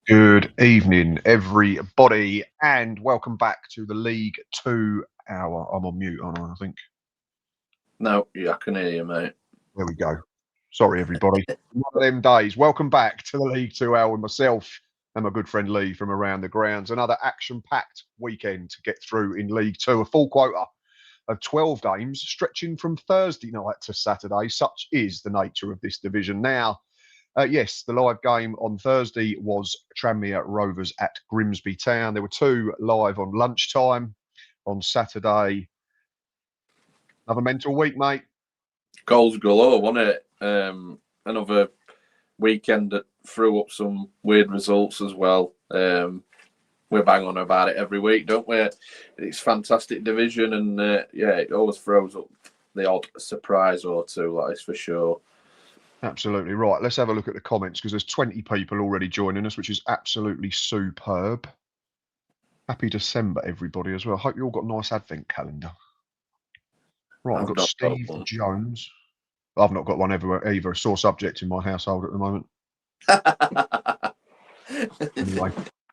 Good evening, everybody, and welcome back to the League 2 hour. I'm on mute, aren't I think? No, yeah, I can hear you, mate. There we go. Sorry, everybody. One of them days. Welcome back to the League 2 hour with myself and my good friend Lee from around the grounds. Another action-packed weekend to get through in League 2. A full quota of 12 games stretching from Thursday night to Saturday. Such is the nature of this division now. Yes, the live game on Thursday was Tranmere Rovers at Grimsby Town. There were two live on lunchtime on Saturday. Another mental week, mate. Goals galore, wasn't it? Another weekend that threw up some weird results as well. We bang on about it every week, don't we? It's fantastic division, and it always throws up the odd surprise or two, that is for sure. Absolutely right. Let's have a look at the comments because there's 20 people already joining us, which is absolutely superb. Happy December, everybody, as well. Hope you all got a nice advent calendar. Right, I've got Steve Jones. I've not got one everywhere either. A sore subject in my household at the moment. Anyway,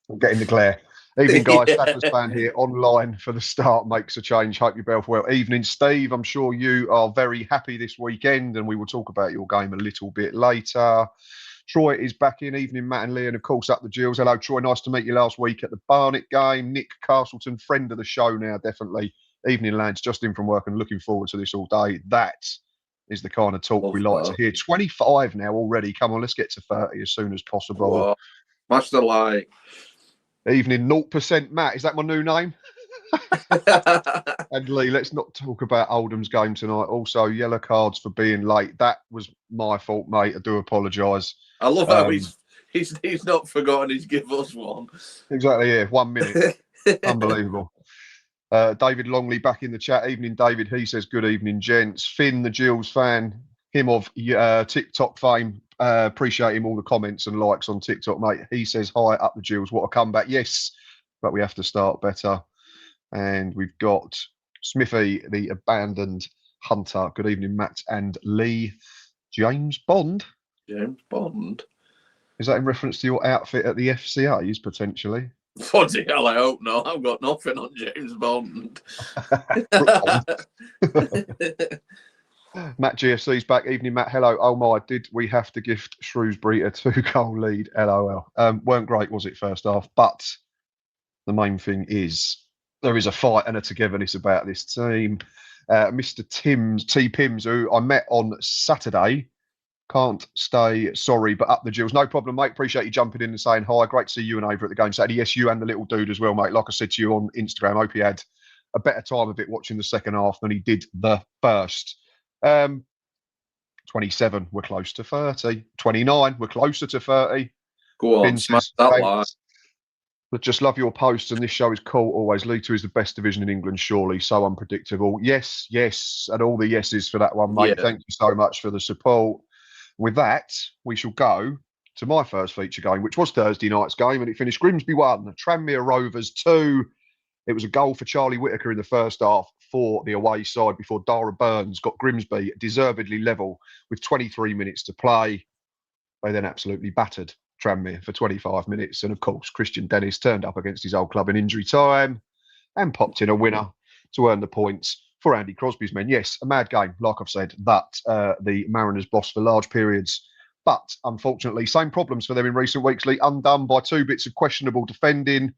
I'm getting the glare. Evening, guys. Sadler's fan here online for the start makes a change. Hope you're both well. Evening, Steve. I'm sure you are very happy this weekend, and we will talk about your game a little bit later. Troy is back in. Evening, Matt and Lee, and of course up the Gills. Hello, Troy. Nice to meet you last week at the Barnet game. Nick Castleton, friend of the show now, definitely. Evening, lads. Just in from work and looking forward to this all day. That is the kind of talk we like to hear. 25 now already. Come on, let's get to 30 as soon as possible. Whoa. Master like. Evening, 0% Matt. Is that my new name? And Lee, let's not talk about Oldham's game tonight. Also, yellow cards for being late. That was my fault, mate. I do apologise. I love how he's not forgotten he's give us one. Exactly, yeah. 1 minute. Unbelievable. David Longley back in the chat. Evening, David. He says, good evening, gents. Finn, the Gills fan, him of TikTok fame. Appreciate him all the comments and likes on TikTok, mate. He says, hi, up the Gills. What a comeback. Yes, but we have to start better. And we've got Smithy, the abandoned hunter. Good evening, Matt and Lee. James Bond. James Bond. Is that in reference to your outfit at the FCA's, potentially? Bloody hell, I hope not. I've got nothing on James Bond. Matt GFC's back. Evening, Matt. Hello. Oh my, did we have to gift Shrewsbury a 2-goal lead? LOL. Weren't great, was it, first half? But the main thing is there is a fight and a togetherness about this team. Mr. T. Pims, who I met on Saturday. Can't stay sorry, but up the Gills. No problem, mate. Appreciate you jumping in and saying hi. Great to see you and Ava at the game Saturday. Yes, you and the little dude as well, mate. Like I said to you on Instagram, hope he had a better time of it watching the second half than he did the first. 27, we're close to 30. 29, we're closer to 30. Go on, smash that line. But just love your posts, and this show is cool always. League 2 is the best division in England, surely. So unpredictable. Yes, yes, and all the yeses for that one, mate. Yeah. Thank you so much for the support. With that, we shall go to my first feature game, which was Thursday night's game, and it finished Grimsby 1, Tranmere Rovers 2. It was a goal for Charlie Whitaker in the first half for the away side before Dara Burns got Grimsby deservedly level with 23 minutes to play. They then absolutely battered Tranmere for 25 minutes. And of course, Christian Dennis turned up against his old club in injury time and popped in a winner to earn the points for Andy Crosby's men. Yes, a mad game, like I've said, that the Mariners bossed for large periods. But unfortunately, same problems for them in recent weeks, Lee, undone by 2 bits of questionable defending.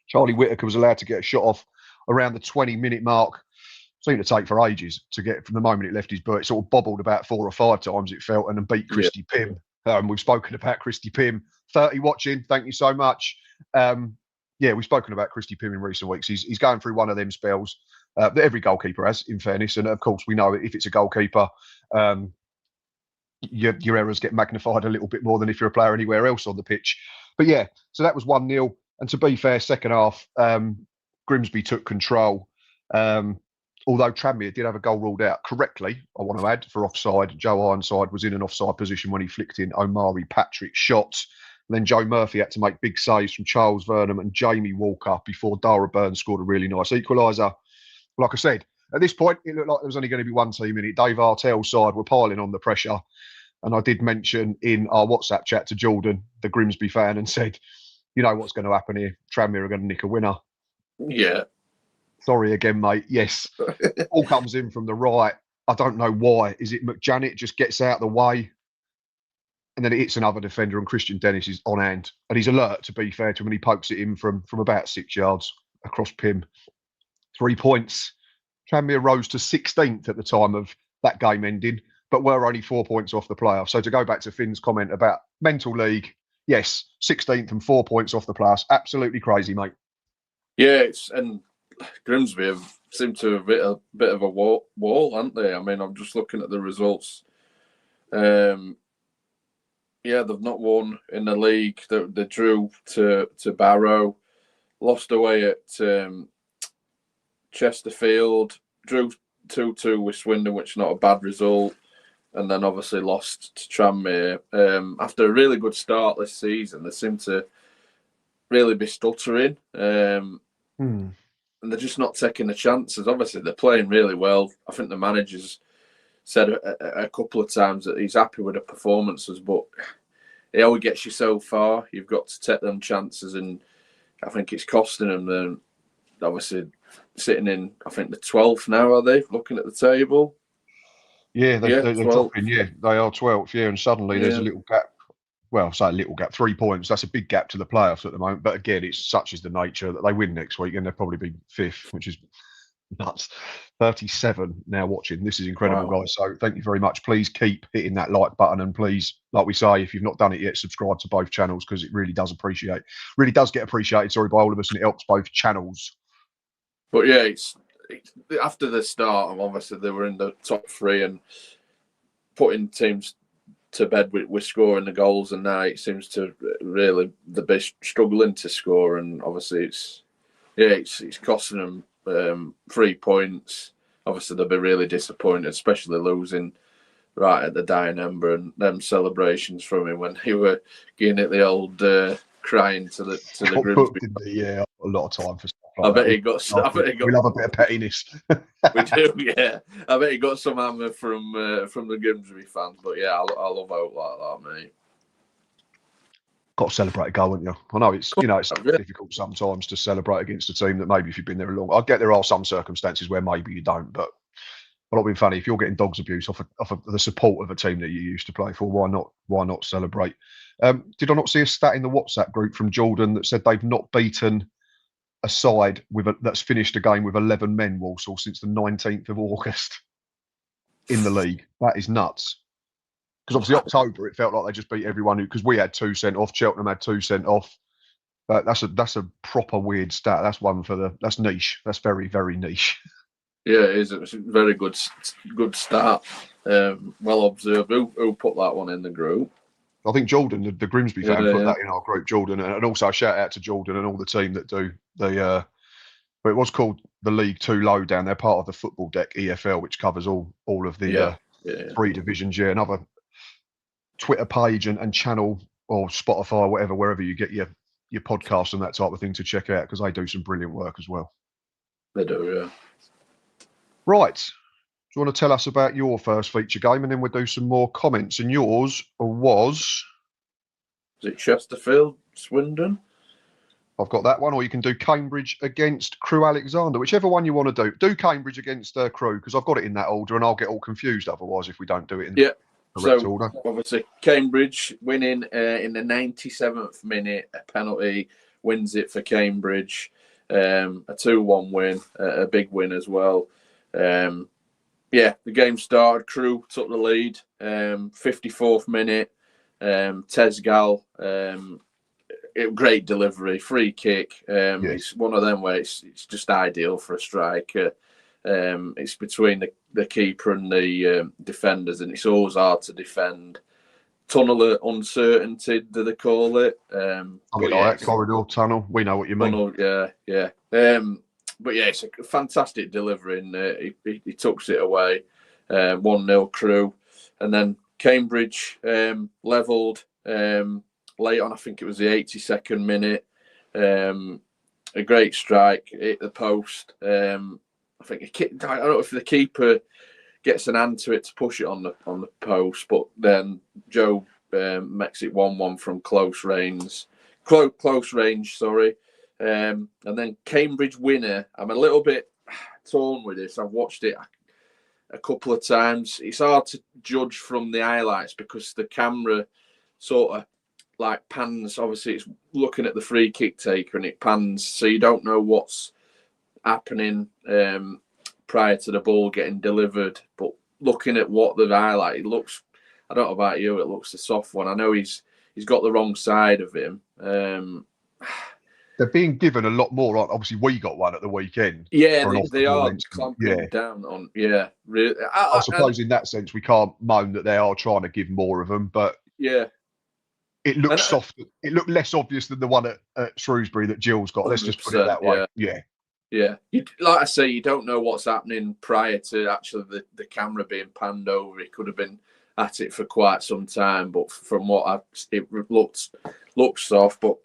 Charlie Whitaker was allowed to get a shot off around the 20-minute mark. Seemed to take for ages to get from the moment it left his boot. It sort of bobbled about 4 or 5 times, it felt, and then beat Christy Pym. We've spoken about Christy Pym. 30 watching, thank you so much. We've spoken about Christy Pym in recent weeks. He's going through one of them spells that every goalkeeper has, in fairness. And of course, we know if it's a goalkeeper, your errors get magnified a little bit more than if you're a player anywhere else on the pitch. But yeah, so that was 1-0. And to be fair, second half, Grimsby took control. Although Tranmere did have a goal ruled out correctly, I want to add, for offside. Joe Ironside was in an offside position when he flicked in Omari Patrick's shot. And then Joe Murphy had to make big saves from Charles Vernon and Jamie Walker before Dara Burns scored a really nice equaliser. Like I said, at this point, it looked like there was only going to be one team in it. Dave Artell's side were piling on the pressure. And I did mention in our WhatsApp chat to Jordan, the Grimsby fan, and said, you know what's going to happen here. Tranmere are going to nick a winner. Yeah. Sorry again, mate. Yes. All comes in from the right. I don't know why. Is it McJanet just gets out of the way? And then it hits another defender, and Christian Dennis is on hand. And he's alert, to be fair to him, and he pokes it in from about 6 yards across Pym. 3 points. Tranmere rose to 16th at the time of that game ending, but were only 4 points off the playoff. So to go back to Finn's comment about mental league, yes, 16th and 4 points off the playoffs. Absolutely crazy, mate. Yeah, and Grimsby have seemed to have hit a bit of a wall, haven't they? I mean, I'm just looking at the results. Yeah, they've not won in the league. They drew to Barrow, lost away at Chesterfield, drew 2-2 with Swindon, which is not a bad result, and then obviously lost to Tranmere. After a really good start this season, they seem to really be stuttering, and they're just not taking the chances. Obviously, they're playing really well. I think the manager's said a couple of times that he's happy with the performances, but it only gets you so far. You've got to take them chances, and I think it's costing them. Then obviously sitting in, I think the 12th now, are they? Looking at the table. Yeah, they're dropping. Yeah, they are 12th. Yeah, and suddenly there's a little gap. Well, say a little gap, 3 points. That's a big gap to the playoffs at the moment. But again, it's such is the nature that they win next week and they'll probably be 5th, which is nuts. 37 now watching. This is incredible, guys. So thank you very much. Please keep hitting that like button, and please, like we say, if you've not done it yet, subscribe to both channels, because it really does get appreciated. Sorry, by all of us, and it helps both channels. But yeah, it's after the start, obviously they were in the top 3 and putting teams to bed with scoring the goals, and now it seems to really the best struggling to score, and obviously it's costing them 3 points. Obviously they'll be really disappointed, especially losing right at the dying ember, and them celebrations from him when he were getting at the old crying to the Grimsby. Yeah, a lot of time for stuff like I that. bet he got. We love a bit of pettiness. We do, yeah. I bet he got some hammer from the Grimsby fans, but yeah, I love out like that, mate. Got to celebrate a goal, haven't you? I know it's difficult sometimes to celebrate against a team that maybe if you've been there long. I get there are some circumstances where maybe you don't, but it'll be funny if you're getting dogs abuse off of the support of a team that you used to play for. Why not celebrate? Did I not see a stat in the WhatsApp group from Jordan that said they've not beaten a side that's finished a game with 11 men, Walsall, since the 19th of August in the league? That is nuts. Because obviously October, it felt like they just beat everyone because we had 2 sent off. Cheltenham had 2 sent off. That's a proper weird stat. That's one that's niche. That's very, very niche. Yeah, it is. It's a very good start. Well observed. Who put that one in the group? I think Jordan, the Grimsby fan, put that in our group. Jordan, and also a shout out to Jordan and all the team that do the. But it was called the League 2 Lowdown. They're part of the Football Deck EFL, which covers all of the 3 divisions. Yeah, another Twitter page and channel or Spotify or whatever, wherever you get your podcasts and that type of thing to check out, because they do some brilliant work as well. They do, yeah. Right. Do you want to tell us about your first feature game, and then we'll do some more comments? And yours was it Chesterfield, Swindon? I've got that one, or you can do Cambridge against Crewe Alexander, whichever one you want to do. Do Cambridge against Crewe, because I've got it in that order, and I'll get all confused otherwise if we don't do it in the correct order. Obviously, Cambridge winning in the 97th minute, a penalty wins it for Cambridge. A 2-1 win, a big win as well. The game started. Crewe took the lead. 54th minute, Tesgal, great delivery, free kick. It's one of them where it's just ideal for a striker. It's between the keeper and the defenders, and it's always hard to defend. Tunnel of uncertainty, do they call it? Corridor tunnel. We know what you mean. Tunnel, yeah. But yeah, it's a fantastic delivery, and he tucks it away. 1-0 Crewe, and then Cambridge levelled late on. I think it was the 82nd minute. A great strike, hit the post. I think I don't know if the keeper gets an hand to it to push it on the post, but then Joe makes it 1-1 from close range. Close range, sorry. And then Cambridge winner. I'm a little bit torn with this. I've watched it a couple of times. It's hard to judge from the highlights because the camera sort of like pans. Obviously, it's looking at the free kick taker and it pans, so you don't know what's happening prior to the ball getting delivered. But looking at what the highlight, it looks. I don't know about you. It looks a soft one. I know he's got the wrong side of him. They're being given a lot more. Obviously, we got one at the weekend. Yeah, they are clamping down on. Yeah, really. I suppose in that sense, we can't moan that they are trying to give more of them, but yeah, it looks soft. It looked less obvious than the one at Shrewsbury that Gills got. Let's just put it that way. Yeah. Like I say, you don't know what's happening prior to actually the camera being panned over. It could have been at it for quite some time, but from what it looked soft. But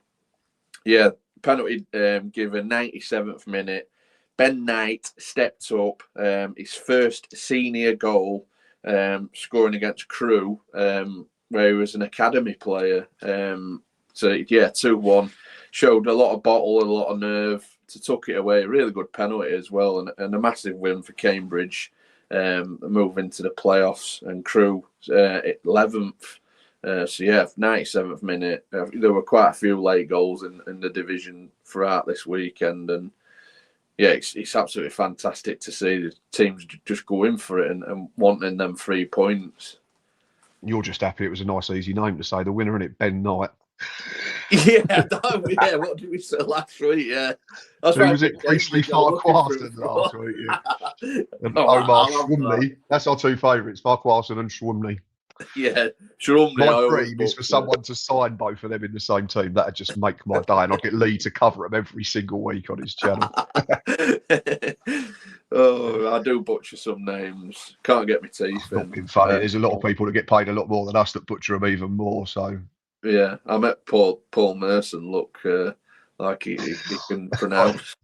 yeah, penalty given 97th minute. Ben Knight stepped up, his first senior goal, scoring against Crewe, where he was an academy player. So yeah, 2-1. Showed a lot of bottle, a lot of nerve to tuck it away. A really good penalty as well, and a massive win for Cambridge. Move into the playoffs, and Crewe 11th. So yeah, 97th minute. There were quite a few late goals in the division throughout this weekend, and yeah, it's absolutely fantastic to see the teams just go in for it and wanting them 3 points. You're just happy it was a nice, easy name to say. The winner in it, Ben Knight. Yeah, what did we say last week? Yeah. That's who was it? Priestley Farquharson last week. Yeah. And Omar Schwumley. That's our two favourites, Farquharson and Schwumley. Yeah, Schwumley. My dream is for someone to sign both of them in the same team. That'd just make my day, and I'd get Lee to cover them every single week on his channel. Oh, I do butcher some names. Can't get my teeth in. Not being funny. There's a lot of people that get paid a lot more than us that butcher them even more. So yeah, I met Paul Merson. Look like he can pronounce.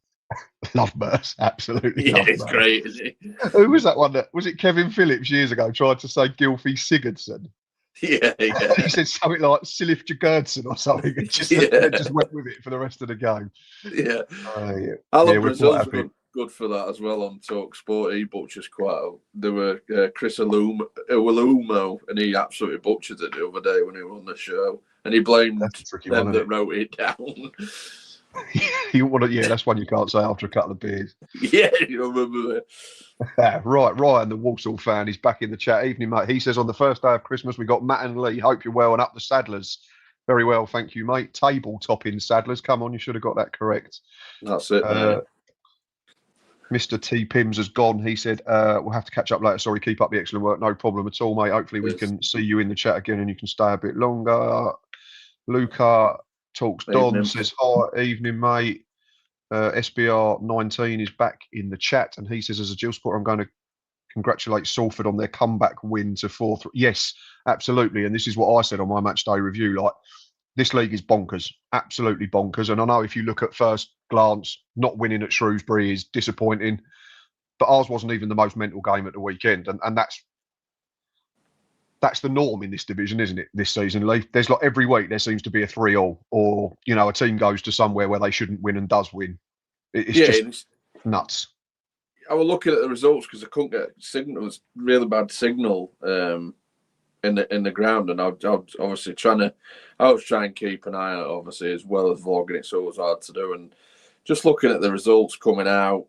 Love Merce, absolutely. Yeah, it's great, isn't he? Who was that one? Was it Kevin Phillips years ago tried to say Gylfi Sigurdsson? Yeah. He said something like Silif Jagurdson or something. And just went with it for the rest of the game. Yeah. Yeah. Alan Brazil's good for that as well on Talk Sport. He butchers quite. There were Chris Alumo, and he absolutely butchered it the other day when he was on the show, and he blamed them that wrote it down. That's one you can't say after a couple of beers. Yeah, you remember that. Right, Ryan, the Walsall fan, is back in the chat. Evening, mate. He says on the first day of Christmas we got Matt and Lee. Hope you're well, and up the Saddlers. Very well, thank you, mate. Table topping Saddlers. Come on, you should have got that correct. That's it. Mr. T. Pims has gone. He said, we'll have to catch up later. Sorry, keep up the excellent work. No problem at all, mate. Hopefully we can see you in the chat again and you can stay a bit longer. Luca Talks Don says, hi, evening, mate. SBR 19 is back in the chat, and he says, as a Gills supporter, I'm going to congratulate Salford on their comeback win to 4-3. Yes, absolutely. And this is what I said on my match day review. Like, this league is bonkers, absolutely bonkers. And I know if you look at first glance, not winning at Shrewsbury is disappointing, but ours wasn't even the most mental game at the weekend. And that's the norm in this division, isn't it, this season, Lee? There's like every week there seems to be a 3-3, or, a team goes to somewhere where they shouldn't win and does win. It's just nuts. I was looking at the results because I couldn't get signal. It was really bad signal in the ground, and I was obviously trying to keep an eye on it, obviously, as well as vlogging it, so it was hard to do. And just looking at the results coming out,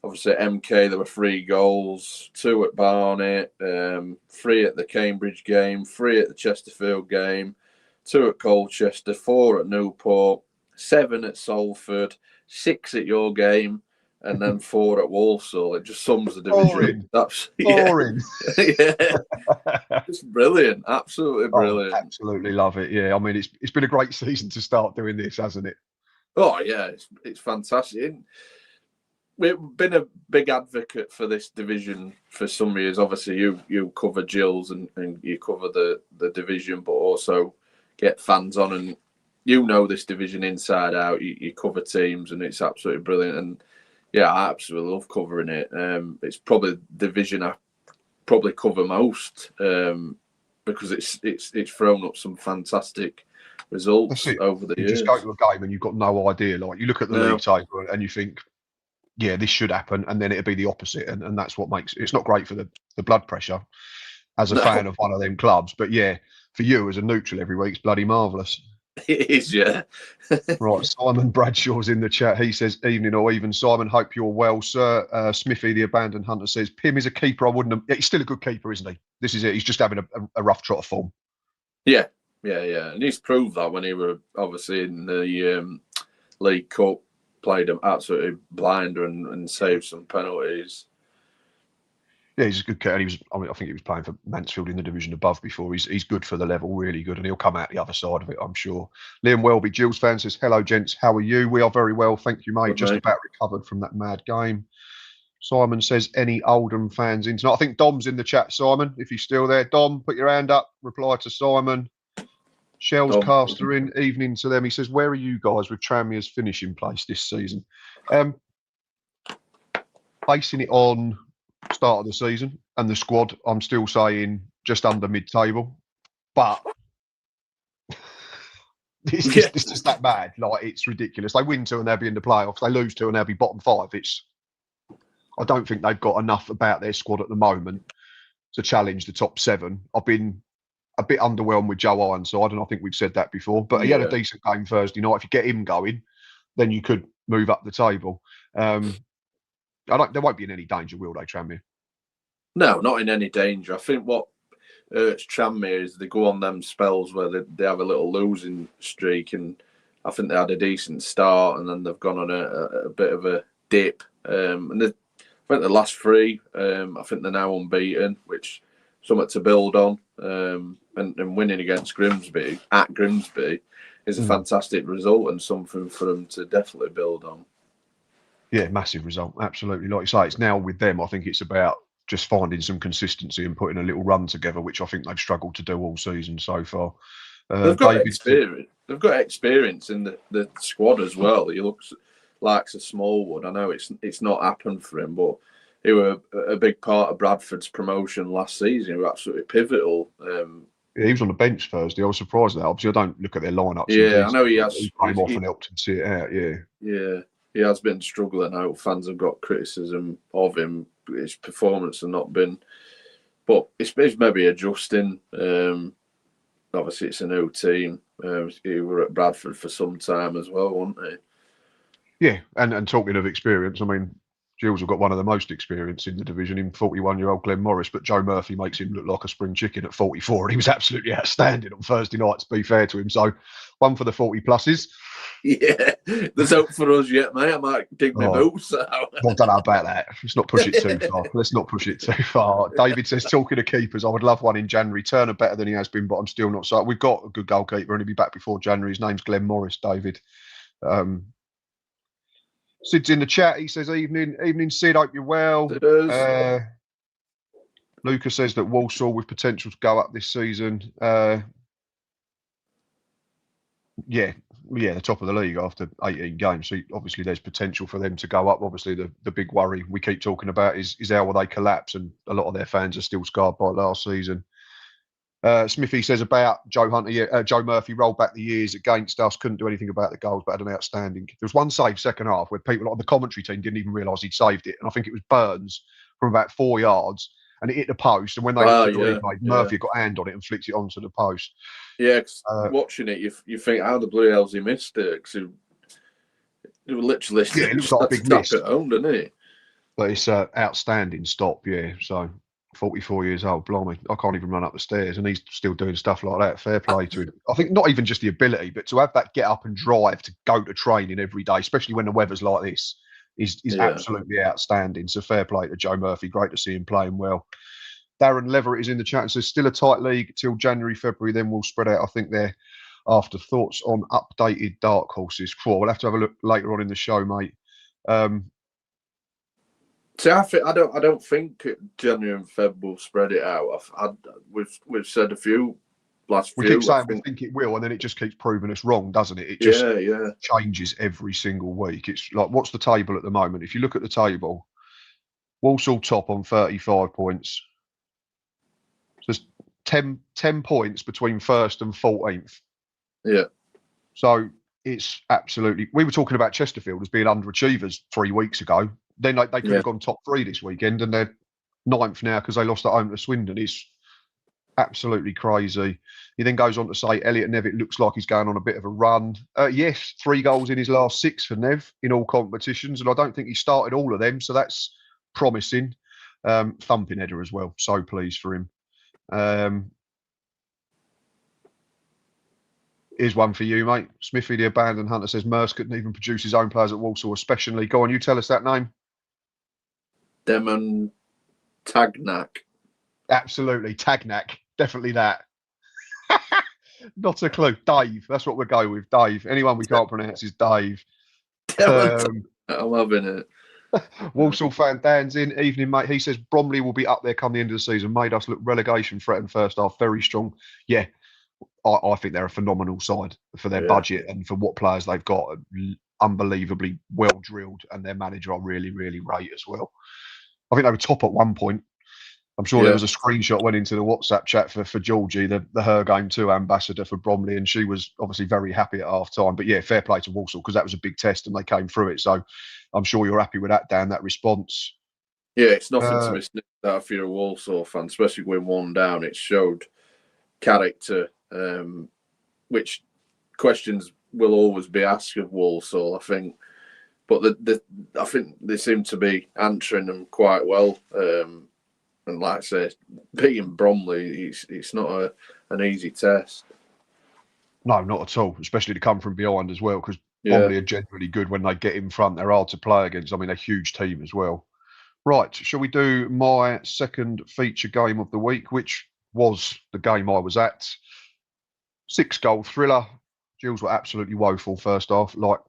obviously at MK there were 3 goals, 2 at Barnet, 3 at the Cambridge game, 3 at the Chesterfield game, 2 at Colchester, 4 at Newport, 7 at Salford, 6 at your game, and then 4 at Walsall. It just sums the division. Boring. Yeah. Just brilliant. Absolutely brilliant. Absolutely love it. Yeah. I mean, it's been a great season to start doing this, hasn't it? Oh, yeah. It's fantastic. We've been a big advocate for this division for some years. Obviously, you cover Gills and you cover the division, but also get fans on, and this division inside out. You cover teams, and it's absolutely brilliant. And Yeah, I absolutely love covering it. It's probably the division I probably cover most because it's thrown up some fantastic results over the years. You just go to a game and you've got no idea. Like, you look at the league table and you think, yeah, this should happen, and then it'd be the opposite, and that's what makes it's not great for the blood pressure as a fan of one of them clubs. But yeah, for you as a neutral every week, it's bloody marvellous. It is, yeah. Right, Simon Bradshaw's in the chat. He says, evening or even. Simon, hope you're well, sir. Smithy, the abandoned hunter, says, Pim is a keeper. I wouldn't have... Yeah, he's still a good keeper, isn't he? This is it. He's just having a rough trot of form. Yeah. And he's proved that when he were obviously in the League Cup, played him absolutely blinder and saved some penalties. Yeah, he's a good cat. I think he was playing for Mansfield in the division above before. He's good for the level, really good, and he'll come out the other side of it, I'm sure. Liam Welby, Gills fan, says, hello, gents. How are you? We are very well, thank you, mate. Good, just mate. About recovered from that mad game. Simon says, any Oldham fans in tonight? I think Dom's in the chat, Simon, if he's still there. Dom, put your hand up. Reply to Simon. Shell's Caster in. Evening to them. He says, where are you guys with Tranmere's finishing place this season? Basing it on start of the season and the squad, I'm still saying just under mid-table, but it's just that bad. Like, it's ridiculous. They win 2 and they'll be in the playoffs. They lose 2 and they'll be bottom 5. I don't think they've got enough about their squad at the moment to challenge the top 7. I've been a bit underwhelmed with Joe Ironside, and I think we've said that before, but he had a decent game Thursday night. If you get him going, then you could move up the table. There won't be in any danger, will they, Tranmere? No, not in any danger. I think what hurts Tranmere is they go on them spells where they have a little losing streak, and I think they had a decent start, and then they've gone on a bit of a dip. And I think the last 3, I think they're now unbeaten, which is something to build on. And winning against Grimsby at Grimsby is a fantastic result and something for them to definitely build on. Yeah, massive result. Absolutely. Like you say, it's now with them, I think it's about just finding some consistency and putting a little run together, which I think they've struggled to do all season so far. They've got experience. They've got experience in the squad as well. He looks like a Smallwood. I know it's not happened for him, but he were a big part of Bradford's promotion last season. He was absolutely pivotal. Yeah, he was on the bench Thursday. I was surprised at that. Obviously, I don't look at their lineups. Yeah, I know he has. He came off and helped him see it out. Yeah. He has been struggling out. Fans have got criticism of him. His performance has not been, but it's maybe adjusting. Obviously, it's a new team. He were at Bradford for some time as well, weren't he? Yeah, and talking of experience, I mean, Gills have got one of the most experience in the division in 41-year-old Glenn Morris, but Joe Murphy makes him look like a spring chicken at 44, and he was absolutely outstanding on Thursday night, to be fair to him. So, one for the 40-pluses. Yeah, there's hope for us yet, mate. I might dig my boots out. I don't know about that. Let's not push it too far. Let's not push it too far. David says, talking of keepers, I would love one in January. Turner better than he has been, but I'm still not so. We've got a good goalkeeper, and he'll be back before January. His name's Glenn Morris, David. Sid's in the chat. He says, evening, Sid. Hope you're well. It is. Lucas says that Walsall with potential to go up this season. The top of the league after 18 games. So obviously there's potential for them to go up. Obviously the big worry we keep talking about is how will they collapse, and a lot of their fans are still scarred by last season. Smithy says about Joe Murphy rolled back the years against us, couldn't do anything about the goals, but had an outstanding. There was one save second half where people on the commentary team didn't even realise he'd saved it, and I think it was Burns from about 4 yards, and it hit the post. And when they Murphy got a hand on it and flicked it onto the post. Yeah, watching it, you think how the blue hells he missed it, because he literally it looks like a big miss, home, doesn't he? But it's an outstanding stop, So 44 years old, blimey, I can't even run up the stairs, and he's still doing stuff like that. Fair play to him. I think not even just the ability, but to have that get up and drive to go to training every day, especially when the weather's like this, is absolutely outstanding. So fair play to Joe Murphy. Great to see him playing well. Darren Leverett is in the chat and says, still a tight league till January, February, then we'll spread out. I think they're after. Thoughts on updated dark horses? Cool. We'll have to have a look later on in the show, mate. See, I don't think January and Feb will spread it out. We've said a few last we few. keep saying we think it will, and then it just keeps proving us wrong, doesn't it? It just changes every single week. It's like, what's the table at the moment? If you look at the table, Walsall top on 35 points. There's 10 points between first and 14th. Yeah. So it's absolutely. We were talking about Chesterfield as being underachievers 3 weeks ago. Then they could have gone top 3 this weekend, and they're 9th now because they lost at home to Swindon. It's absolutely crazy. He then goes on to say Elliot Nevitt looks like he's going on a bit of a run. Yes, 3 goals in his last 6 for Nev in all competitions, and I don't think he started all of them, so that's promising. Thumping header as well. So pleased for him. Here's one for you, mate. Smithy, the abandoned hunter, says Merce couldn't even produce his own players at Walsall, especially. Go on, you tell us that name. Demon Tagnak. Absolutely, Tagnak. Definitely that. Not a clue. Dave. That's what we'll go with. Dave. Anyone we can't pronounce is Dave. I'm loving it. Walsall fan Dan's in. Evening, mate. He says Bromley will be up there come the end of the season. Made us look relegation threatened first half. Very strong. Yeah, I think they're a phenomenal side for their budget and for what players they've got. Unbelievably well drilled, and their manager I really, really rate as well. I think they were top at one point. I'm sure there was a screenshot went into the WhatsApp chat for Georgie, the Her Game 2 ambassador for Bromley, and she was obviously very happy at half time. But yeah, fair play to Walsall because that was a big test and they came through it. So I'm sure you're happy with that, Dan, that response. Yeah, it's nothing to be sniffed at if you're a Walsall fan, especially going 1 down. It showed character, which questions will always be asked of Walsall, I think. But I think they seem to be answering them quite well. And like I say, beating Bromley, it's not an easy test. No, not at all, especially to come from behind as well, because Bromley are generally good when they get in front. They're hard to play against. I mean, a huge team as well. Right, shall we do my second feature game of the week, which was the game I was at? 6-goal thriller. Gills were absolutely woeful first half, like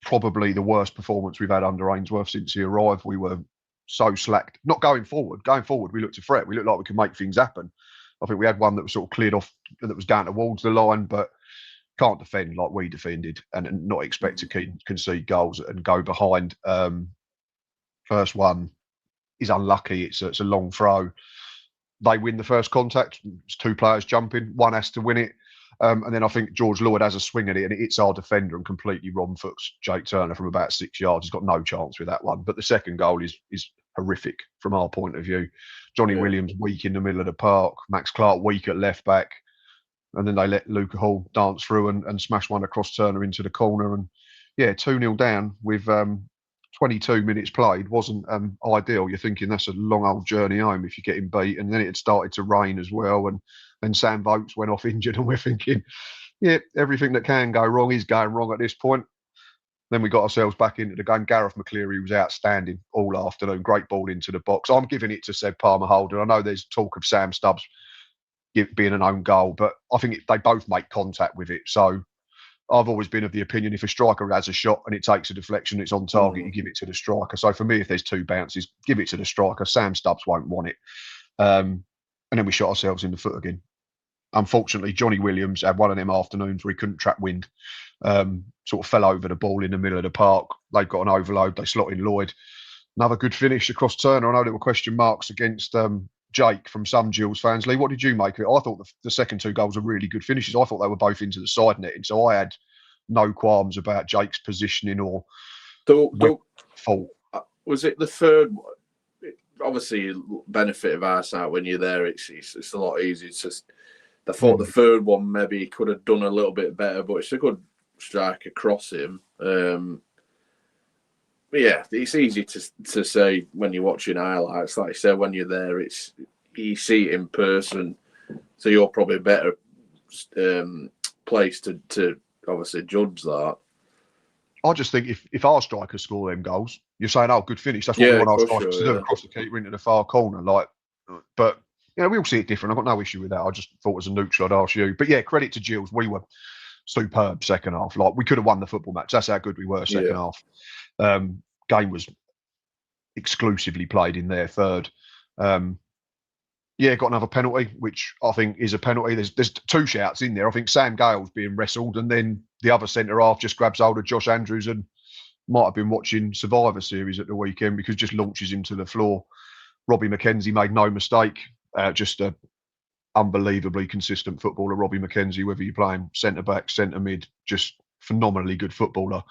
probably the worst performance we've had under Ainsworth since he arrived. We were so slacked. Not going forward. Going forward, we looked a threat. We looked like we could make things happen. I think we had one that was sort of cleared off, that was down towards the line, but can't defend like we defended and not expect to concede goals and go behind. First one is unlucky. It's a long throw. They win the first contact. It's 2 players jumping. One has to win it. And then I think George Lloyd has a swing at it and it hits our defender and completely wrong-foots Jake Turner from about 6 yards. He's got no chance with that one. But the second goal is horrific from our point of view. Johnny Williams weak in the middle of the park. Max Clark weak at left back. And then they let Luca Hall dance through and smash one across Turner into the corner. And yeah, 2-0 down with 22 minutes played wasn't ideal. You're thinking that's a long old journey home if you're getting beat. And then it had started to rain as well. And then Sam Vokes went off injured. And we're thinking, yeah, everything that can go wrong is going wrong at this point. Then we got ourselves back into the game. Gareth McCleary was outstanding all afternoon. Great ball into the box. I'm giving it to Seb Palmer-Holden. I know there's talk of Sam Stubbs being an own goal, but I think they both make contact with it. So I've always been of the opinion if a striker has a shot and it takes a deflection, it's on target, you give it to the striker. So for me, if there's 2 bounces, give it to the striker. Sam Stubbs won't want it. And then we shot ourselves in the foot again. Unfortunately, Johnny Williams had one of them afternoons where he couldn't trap wind. Sort of fell over the ball in the middle of the park. They've got an overload. They slot in Lloyd. Another good finish across Turner. I know there were question marks against Jake from some Gills fans. Lee, what did you make of it? I thought the second 2 goals were really good finishes. I thought they were both into the side netting. So I had no qualms about Jake's positioning or fault. Was it the third one? Obviously, benefit of our side when you're there, it's a lot easier. It's just I thought the third one maybe he could have done a little bit better, but it's a good strike across him. Yeah, it's easy to say when you're watching highlights. Like I said, when you're there, you see it in person, so you're probably better placed to obviously judge that. I just think if our strikers score them goals, you're saying, "Oh, good finish." That's what we want our strikers to do, across the keeper into the far corner. But you know, we all see it different. I've got no issue with that. I just thought as a neutral, I'd ask you. But yeah, credit to Gills. We were superb second half. Like we could have won the football match. That's how good we were second half. Game was exclusively played in their third. Yeah, got another penalty, which I think is a penalty. There's two shouts in there. I think Sam Gale's being wrestled, and then the other centre half just grabs hold of Josh Andrews and might have been watching Survivor Series at the weekend because just launches him to the floor. Robbie McKenzie made no mistake. Just a unbelievably consistent footballer, Robbie McKenzie, whether you're playing centre back, centre mid, just phenomenally good footballer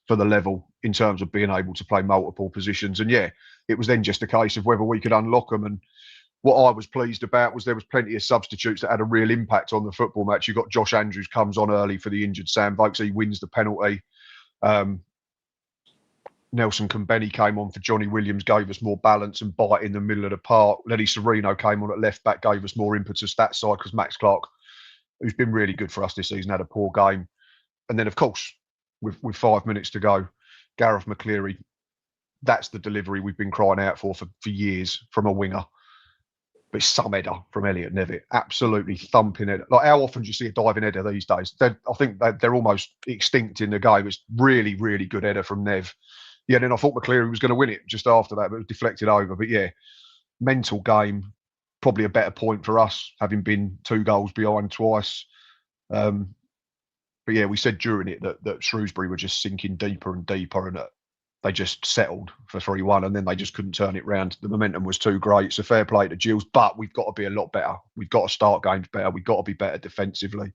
for the level in terms of being able to play multiple positions. And yeah, it was then just a case of whether we could unlock them. And what I was pleased about was there was plenty of substitutes that had a real impact on the football match. You got Josh Andrews comes on early for the injured Sam Vokes. He wins the penalty. Nelson Kambeni came on for Johnny Williams, gave us more balance and bite in the middle of the park. Lenny Serino came on at left back, gave us more impetus that side because Max Clark, who's been really good for us this season, had a poor game. And then, of course, with 5 minutes to go, Gareth McCleary, that's the delivery we've been crying out for years from a winger. But it's some header from Elliot Nevitt, absolutely thumping it. Like, how often do you see a diving header these days? I think they're almost extinct in the game. It's really, really good header from Nev. Yeah, then I thought McCleary was going to win it just after that, but it was deflected over. But yeah, mental game, probably a better point for us, having been 2 goals behind twice. But yeah, we said during it that Shrewsbury were just sinking deeper and deeper, and they just settled for 3-1, and then they just couldn't turn it round. The momentum was too great. So fair play to Gills, but we've got to be a lot better. We've got to start games better. We've got to be better defensively.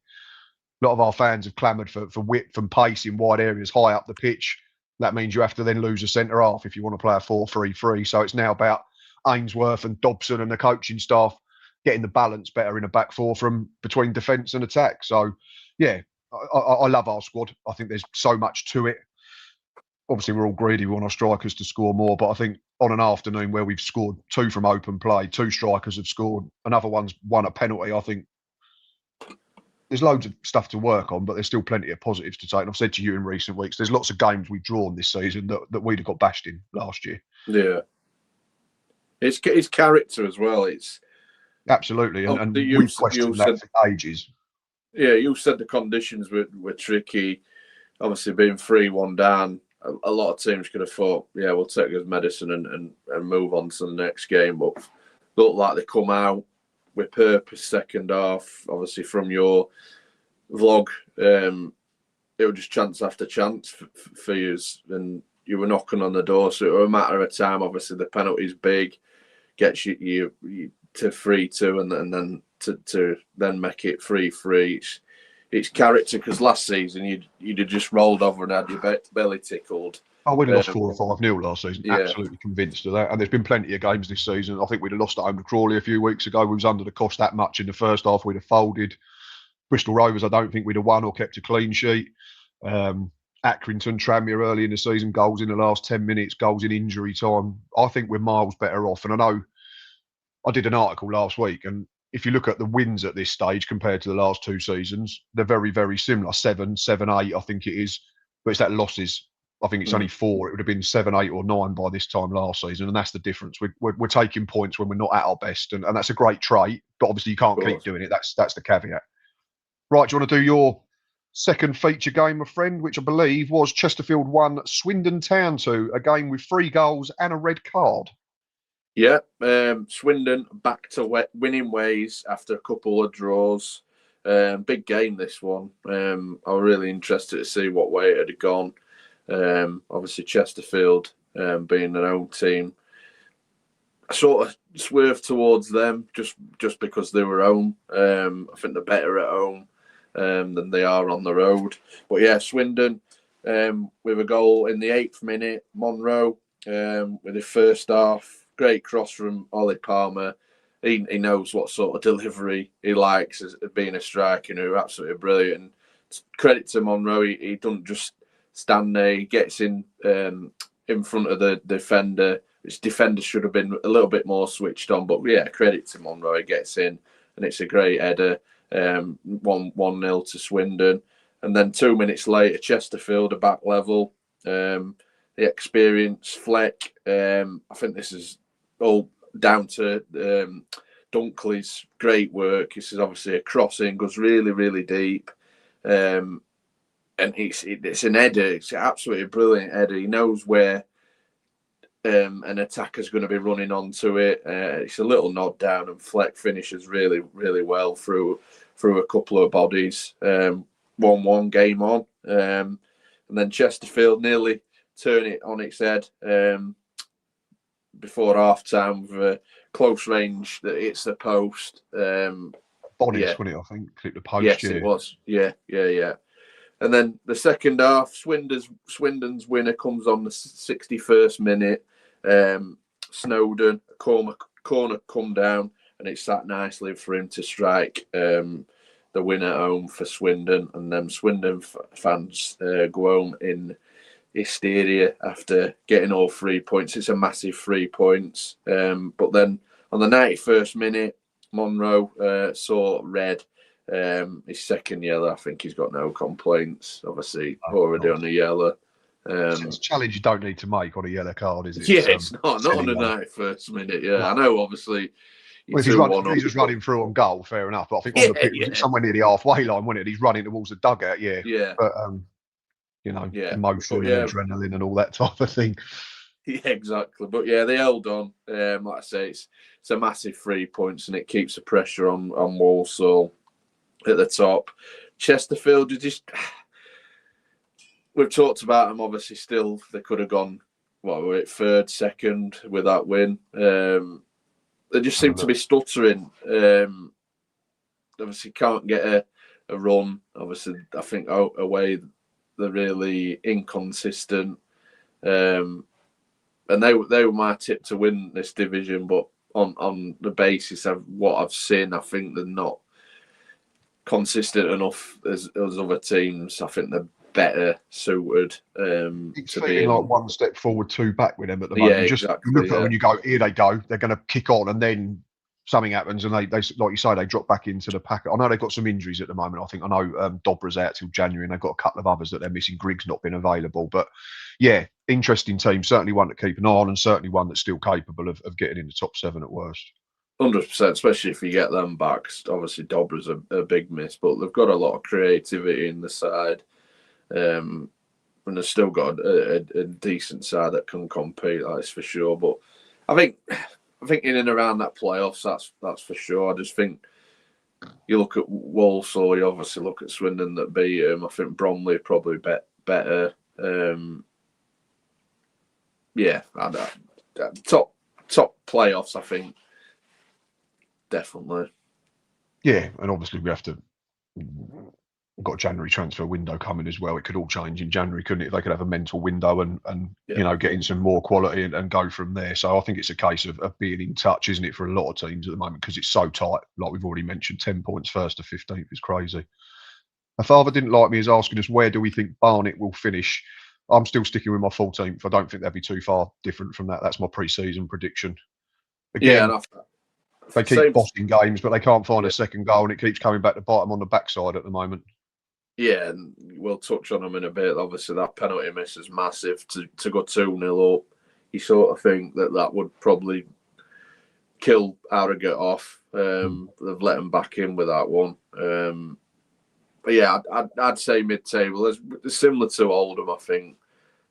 A lot of our fans have clamoured for width and pace in wide areas, high up the pitch. That means you have to then lose a centre half if you want to play a 4-3-3. So it's now about Ainsworth and Dobson and the coaching staff getting the balance better in a back four from between defence and attack. So, yeah, I love our squad. I think there's so much to it. Obviously, we're all greedy. We want our strikers to score more. But I think on an afternoon where we've scored 2 from open play, 2 strikers have scored, another one's won a penalty, I think there's loads of stuff to work on, but there's still plenty of positives to take. And I've said to you in recent weeks, there's lots of games we've drawn this season that we'd have got bashed in last year. Yeah. It's character as well. It's absolutely, and we've questioned that for ages. Yeah, you said the conditions were tricky. Obviously, being 3-1 down, a lot of teams could have thought, yeah, we'll take his medicine and move on to the next game. But looked like they come out with purpose second half. Obviously, from your vlog, it was just chance after chance for you, and you were knocking on the door. So it was a matter of time. Obviously, the penalty's big, gets you to 3-2, and then to then make it 3-3. It's character, because last season you'd have just rolled over and had your belly tickled. Oh, we'd have lost 4 or 5-0 last season. Yeah. Absolutely convinced of that. And there's been plenty of games this season. I think we'd have lost at home to Crawley a few weeks ago. We was under the cost that much in the first half. We'd have folded. Bristol Rovers, I don't think we'd have won or kept a clean sheet. Accrington, Tranmere early in the season, goals in the last 10 minutes, goals in injury time. I think we're miles better off. And I know I did an article last week, and if you look at the wins at this stage compared to the last 2 seasons, they're very, very similar. 7, 8, I think it is. But it's that losses. I think it's only 4. It would have been 7, 8 or 9 by this time last season. And that's the difference. We're taking points when we're not at our best. And that's a great trait. But obviously you can't keep doing it. That's the caveat. Right, do you want to do your second feature game, my friend, which I believe was Chesterfield 1, Swindon Town 2, a game with 3 goals and a red card. Yeah, Swindon back to winning ways after a couple of draws. Big game, this one. I'm really interested to see what way it had gone. Obviously, Chesterfield being their own team, I sort of swerved towards them just because they were home. I think they're better at home than they are on the road. But yeah, Swindon with a goal in the 8th minute. Monroe with his first half. Great cross from Ollie Palmer. He knows what sort of delivery he likes as being a striker, and absolutely brilliant. Credit to Monroe, he doesn't just stand there. He gets in front of the defender. His defender should have been a little bit more switched on, but yeah, credit to Monroe. He gets in, and it's a great header. 1-0 to Swindon, and then 2 minutes later, Chesterfield are back level. The experience, Fleck. I think this is all down to Dunkley's great work. This is obviously a crossing, goes really, really deep. And it's an header. It's an absolutely brilliant header. He knows where an attacker's going to be running onto it. It's a little nod down, and Fleck finishes really, really well through a couple of bodies. 1-1 game on, and then Chesterfield nearly turn it on its head before half time with a close range that hits the post. Bodies, wasn't it? I think clipped the post. Yes, it was. Yeah. And then the second half, Swindon's winner comes on the 61st minute. Snowden, corner come down, and it sat nicely for him to strike the winner home for Swindon. And then Swindon fans go home in hysteria after getting all 3 points. It's a massive 3 points. But then on the 91st minute, Monroe saw red. His second yellow. I think he's got no complaints. Obviously, already on a yellow. It's a challenge you don't need to make on a yellow card, is it? Yeah, it's not on the 91st minute. Yeah, I know. Obviously, well, if he's just running through on goal, fair enough. But I think on the pitch, somewhere near the halfway line, wasn't it? He's running towards the dugout. Yeah. But emotion, and adrenaline, and all that type of thing. Yeah, exactly. But yeah, they held on. Like I say, it's a massive 3 points, and it keeps the pressure on Walsall at the top. Chesterfield, we've talked about them. Obviously, still they could have gone. We're at third, second with that win. They just seem to be stuttering. Obviously, can't get a run. Obviously, I think away they're really inconsistent. And they were my tip to win this division, but on the basis of what I've seen, I think they're not consistent enough as other teams. I think they're better suited it's to be like one step forward, two back with them at the moment. Yeah, you just look at them and you go, here they go, they're going to kick on, and then something happens and they like you say, they drop back into the pack. I know they've got some injuries at the moment. I know Dobra's out till January, and they've got a couple of others that they're missing. Griggs not been available, but yeah, interesting team. Certainly one to keep an eye on, and certainly one that's still capable of getting in the top 7 at worst. 100%, especially if you get them back. Obviously, Dobra's a big miss, but they've got a lot of creativity in the side. And they've still got a decent side that can compete, that's for sure. But I think in and around that playoffs, that's for sure. I just think you look at Walsall, you obviously look at Swindon that beat them. I think Bromley are probably better. Top playoffs, I think. Definitely. Yeah, and obviously we have to. We've got a January transfer window coming as well. It could all change in January, couldn't it? If they could have a mental window and get in some more quality and go from there. So I think it's a case of being in touch, isn't it, for a lot of teams at the moment, because it's so tight. Like we've already mentioned, 10 points first to 15th is crazy. My father didn't like me is asking us, where do we think Barnet will finish? I'm still sticking with my 14th. I don't think they'll be too far different from that. That's my pre-season prediction. Again, they keep bossing games, but they can't find a second goal, and it keeps coming back to bite them on the backside at the moment. Yeah, and we'll touch on them in a bit. Obviously, that penalty miss is massive to go 2-0 up. You sort of think that would probably kill Harrogate off. They've let him back in with that one. But yeah, I'd say mid-table. It's similar to Oldham, I think.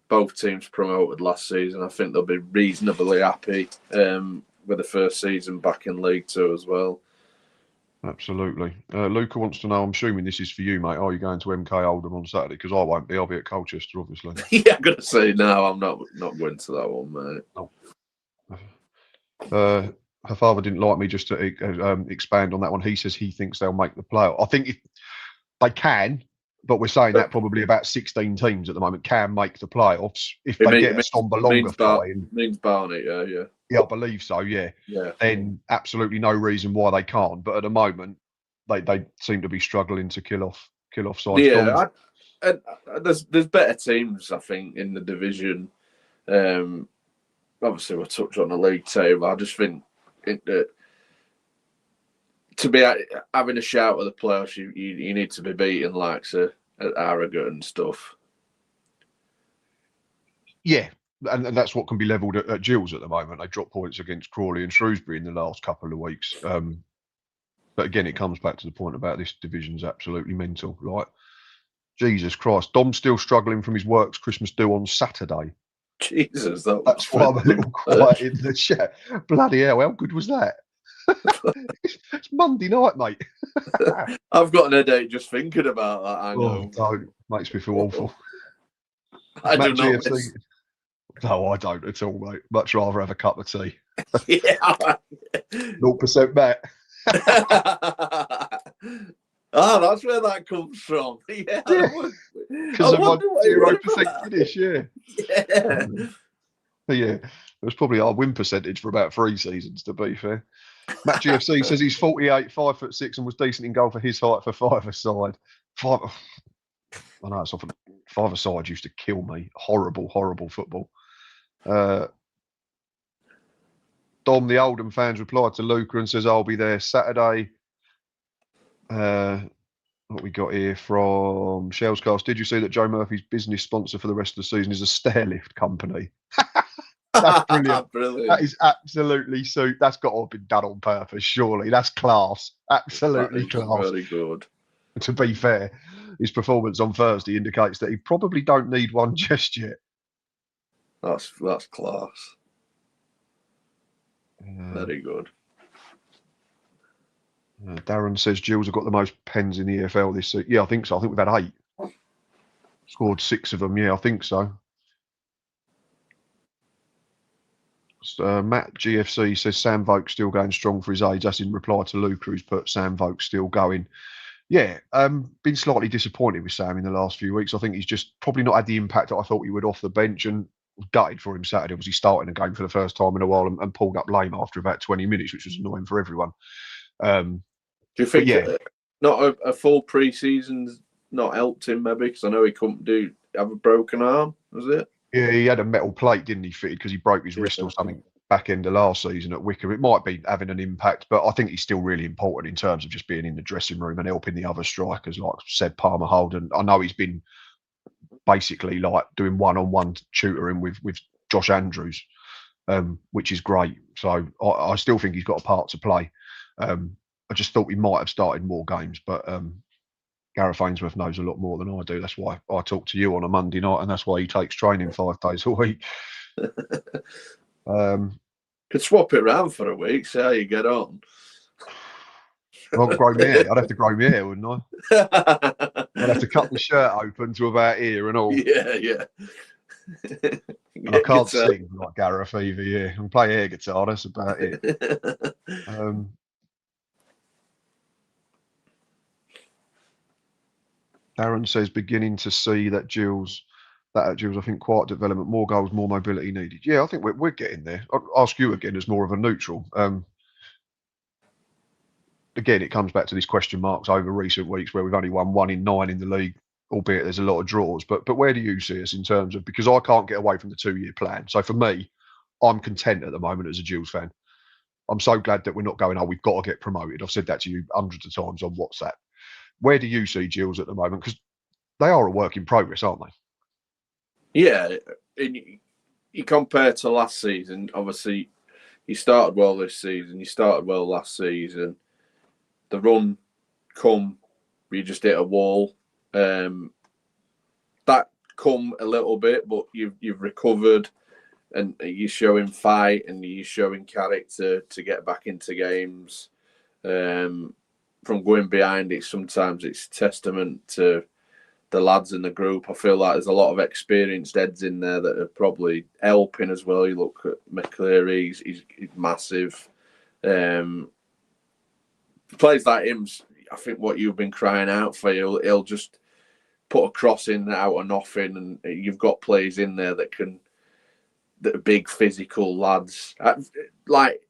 Both teams promoted last season. I think they'll be reasonably happy with the first season back in League Two as well. Absolutely. Luca wants to know, I'm assuming this is for you, mate. Are you going to MK Oldham on Saturday? Because I won't be. I'll be at Colchester, obviously. Yeah, I'm going to say no. I'm not going to that one, mate. No. Her father didn't like me, just to expand on that one. He says he thinks they'll make the playoff. I think if they can, but we're saying that probably about 16 teams at the moment can make the playoffs. If they get a somber longer flying. Means Barnet, yeah. Yeah, I believe so, yeah. Then absolutely no reason why they can't. But at the moment, they seem to be struggling to kill off sides. Yeah, there's better teams, I think, in the division. Obviously, we'll touch on the league table. I just think that to be having a shout at the playoffs, you need to be beating likes of Harrogate and stuff. Yeah. And that's what can be levelled at Gills at the moment. They dropped points against Crawley and Shrewsbury in the last couple of weeks. But again, it comes back to the point about this division's absolutely mental. Like, Jesus Christ. Dom's still struggling from his work's Christmas do on Saturday. Jesus, that's why I'm a little quiet in the chat. Bloody hell, how good was that? It's Monday night, mate. I've got an headache just thinking about that. I know. Oh, don't. Makes me feel awful. I do not GFC. miss. No, I don't at all, mate. Much rather have a cup of tea. Yeah. 0% Matt. That's where that comes from. Yeah. Because of my 0% finish, yeah. Yeah. It was probably our win percentage for about 3 seasons, to be fair. Matt GFC says he's 48, 5'6", and was decent in goal for his height for 5-a-side. I know it's often 5-a-side used to kill me. Horrible, horrible football. Dom, the Oldham fans, replied to Luca and says, I'll be there Saturday. What we got here from Shellscast. Did you see that Joe Murphy's business sponsor for the rest of the season is a stairlift company? That's brilliant. Brilliant. That is absolutely so. That's got to have been done on purpose, surely. That's class. Absolutely class. Very good. To be fair, his performance on Thursday indicates that he probably don't need one just yet. That's class. Very good. Darren says Gills have got the most pens in the EFL this season. Yeah, I think so. I think we've had 8. Scored 6 of them. Yeah, I think so. Matt GFC says Sam Vokes still going strong for his age. That's in reply to Luca, who's put Sam Vokes still going. Yeah, been slightly disappointed with Sam in the last few weeks. I think he's just probably not had the impact that I thought he would off the bench, and gutted for him Saturday. Was he starting a game for the first time in a while and pulled up lame after about 20 minutes, which was annoying for everyone. Do you think not a full pre-season's not helped him maybe? Because I know he couldn't have a broken arm, was it? Yeah, he had a metal plate, didn't he, fitted because he broke his wrist or something back end of last season at Wickham. It might be having an impact, but I think he's still really important in terms of just being in the dressing room and helping the other strikers, like said Palmer Holden. I know he's been basically like doing one-on-one tutoring with Josh Andrews, which is great. So I still think he's got a part to play. I just thought he might have started more games, but Gareth Ainsworth knows a lot more than I do. That's why I talk to you on a Monday night, and that's why he takes training 5 days a week. Could swap it around for a week, see how you get on. I'd grow my hair. I'd have to grow my hair, wouldn't I? I'd have to cut the shirt open to about here and all. Yeah. And I can't sing like Gareth either, yeah. I can play air guitar, that's about it. Darren says, beginning to see that Gills, I think, quiet development, more goals, more mobility needed. Yeah, I think we're getting there. I'll ask you again as more of a neutral. Again, it comes back to these question marks over recent weeks where we've only won 1 in 9 in the league, albeit there's a lot of draws. But where do you see us in terms of, because I can't get away from the 2-year plan. So for me, I'm content at the moment as a Gills fan. I'm so glad that we're not going, we've got to get promoted. I've said that to you hundreds of times on WhatsApp. Where do you see Gills at the moment? Because they are a work in progress, aren't they? Yeah. You compare to last season, obviously, you started well this season. You started well last season. The run you just hit a wall. That come a little bit, but you've recovered, and you're showing fight and you're showing character to get back into games. From going behind it, sometimes it's testament to the lads in the group. I feel like there's a lot of experienced heads in there that are probably helping as well. You look at McCleary, he's massive. Plays like him, I think what you've been crying out for, he'll just put a cross in out of nothing, and you've got players in there that are big physical lads. Like,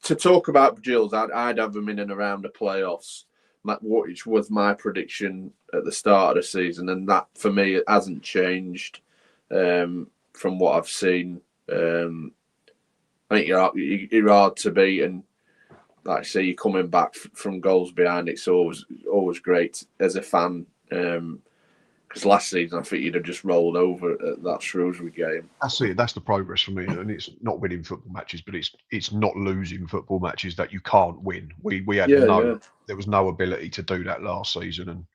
to talk about Gills, I'd have them in and around the playoffs, which was my prediction at the start of the season, and that for me it hasn't changed from what I've seen. I think you're hard to beat, and like I say, you're coming back from goals behind. It's always great as a fan. Because last season, I think you'd have just rolled over at that Shrewsbury game. That's it. That's the progress for me, and it's not winning football matches, but it's not losing football matches that you can't win. We had there was no ability to do that last season, and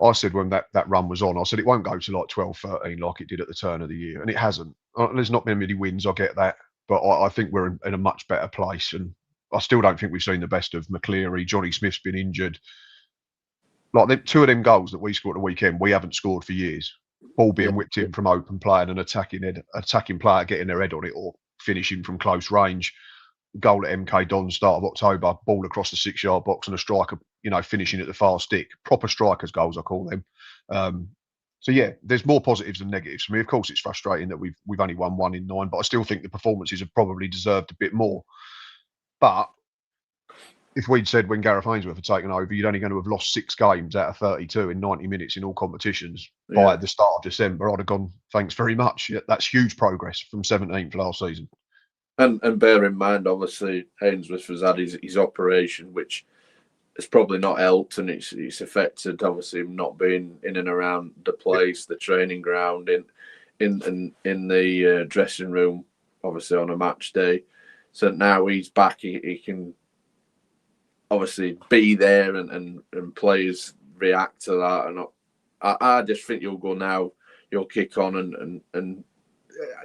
I said when that run was on, I said it won't go to like 12, 13 like it did at the turn of the year, and it hasn't. There's not been many wins, I get that, but I think we're in a much better place, and I still don't think we've seen the best of McCleary. Johnny Smith's been injured. Like two of them goals that we scored at the weekend, we haven't scored for years. Ball being whipped in from open play and an attacking player getting their head on it or finishing from close range. Goal at MK Don's start of October, ball across the 6-yard box and a striker, finishing at the far stick. Proper strikers' goals, I call them. So yeah, there's more positives than negatives. I mean, of course, it's frustrating that we've only won 1 in 9, but I still think the performances have probably deserved a bit more. But if we'd said when Gareth Ainsworth had taken over, you'd only going to have lost 6 games out of 32 in 90 minutes in all competitions by the start of December, I'd have gone, thanks very much. Yeah, that's huge progress from 17th last season. And bear in mind, obviously, Ainsworth has had his operation, which has probably not helped, and it's affected, obviously, him not being in and around the place, the training ground, in the dressing room, obviously, on a match day. So now he's back, he can obviously be there and players react to that. And I just think you'll go now, you'll kick on and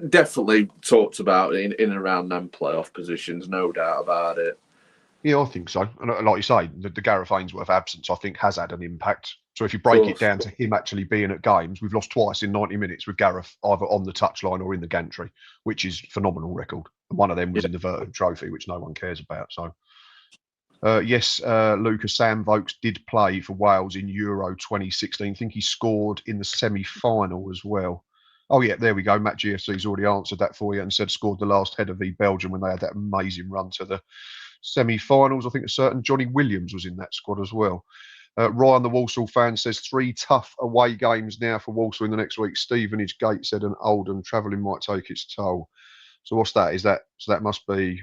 definitely talked about in and around them playoff positions, no doubt about it. Yeah, I think so. And like you say, the Gareth Ainsworth absence, I think, has had an impact. So if you break it down to him actually being at games, we've lost twice in 90 minutes with Gareth either on the touchline or in the gantry, which is a phenomenal record. And one of them was in the Verton Trophy, which no one cares about. So, yes, Lucas Sam Vokes did play for Wales in Euro 2016. I think he scored in the semi-final as well. Oh, yeah, there we go. Matt GFC's already answered that for you and said scored the last header v Belgium when they had that amazing run to the semi-finals. I think a certain Johnny Williams was in that squad as well. Ryan, the Walsall fan, says 3 tough away games now for Walsall in the next week. Stevenage, Gateshead and Oldham. Travelling might take its toll. So what's that? So that must be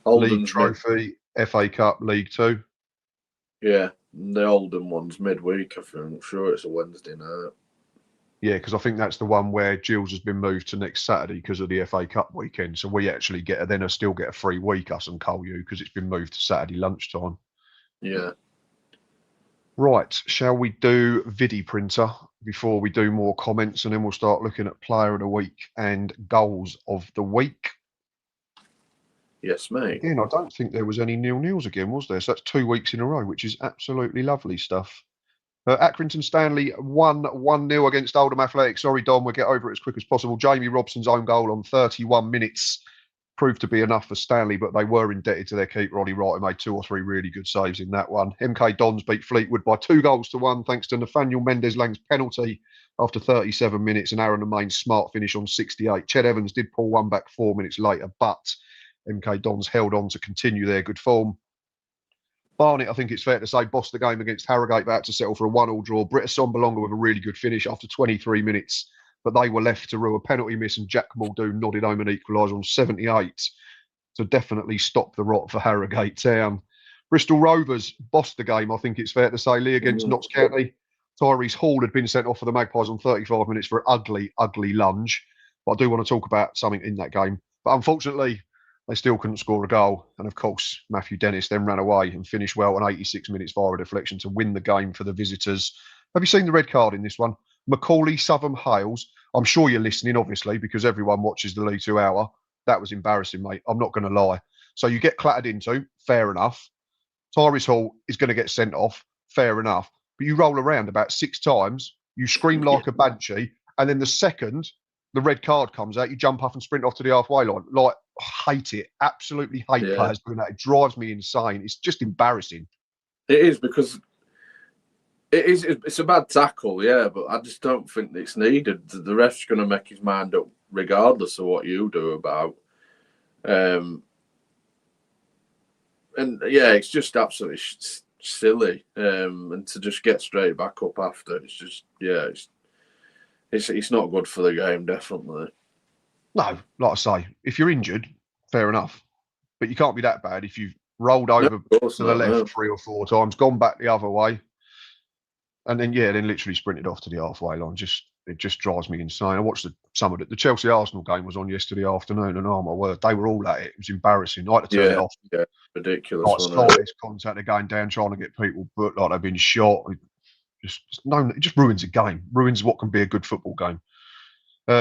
Oldham's League Trophy, FA Cup, League 2? Yeah, the Oldham one's midweek, I think. I'm sure it's a Wednesday night. Yeah, because I think that's the one where Gills has been moved to next Saturday because of the FA Cup weekend. So we actually still get a free week, us and Coleu, because it's been moved to Saturday lunchtime. Yeah. Right, shall we do Vidi Printer before we do more comments, and then we'll start looking at Player of the Week and Goals of the Week? Yes, mate. Again, I don't think there was any 0-0s again, was there? So that's 2 weeks in a row, which is absolutely lovely stuff. Accrington Stanley won 1-0 against Oldham Athletic. Sorry, Dom, we'll get over it as quick as possible. Jamie Robson's own goal on 31 minutes proved to be enough for Stanley, but they were indebted to their keeper, Ollie Wright, who made 2 or 3 really good saves in that one. MK Dons beat Fleetwood by 2-1 thanks to Nathaniel Mendes-Lang's penalty after 37 minutes and Aaron Amain's smart finish on 68. Ched Evans did pull one back 4 minutes later, but MK Dons held on to continue their good form. Barnet, I think it's fair to say, bossed the game against Harrogate, but had to settle for a 1-1 draw. Britta Sombalonga with a really good finish after 23 minutes, but they were left to rue a penalty miss, and Jack Muldoon nodded home an equaliser on 78 to definitely stop the rot for Harrogate Town. Bristol Rovers bossed the game, I think it's fair to say, Lee, against Notts County. Tyrese Hall had been sent off for the Magpies on 35 minutes for an ugly, ugly lunge. But I do want to talk about something in that game. But unfortunately, they still couldn't score a goal. And of course, Matthew Dennis then ran away and finished well on 86 minutes via a deflection to win the game for the visitors. Have you seen the red card in this one? Macaulay Southam Hales. I'm sure you're listening, obviously, because everyone watches the League 2 Hour. That was embarrassing, mate. I'm not going to lie. So you get clattered into, fair enough. Tyrese Hall is going to get sent off, fair enough. But you roll around about 6 times, you scream like a banshee, and then the second the red card comes out, you jump up and sprint off to the halfway line. Like, I hate it. Absolutely hate players doing that. It drives me insane. It's just embarrassing. It is, because it's a bad tackle, yeah, but I just don't think it's needed. The ref's going to make his mind up regardless of what you do about. And yeah, it's just absolutely silly. And to just get straight back up after, it's just, yeah, it's not good for the game, definitely. No, like I say, if you're injured, fair enough. But you can't be that bad if you've rolled over to the left 3 or 4 times, gone back the other way, and then literally sprinted off to the halfway line. It just drives me insane. I watched some of it. The Chelsea Arsenal game was on yesterday afternoon, and oh my word, they were all at it. It was embarrassing. I had to turn it off. Yeah, ridiculous. Like slightest contact, they're going down trying to get people booked like they've been shot. It just ruins a game, ruins what can be a good football game.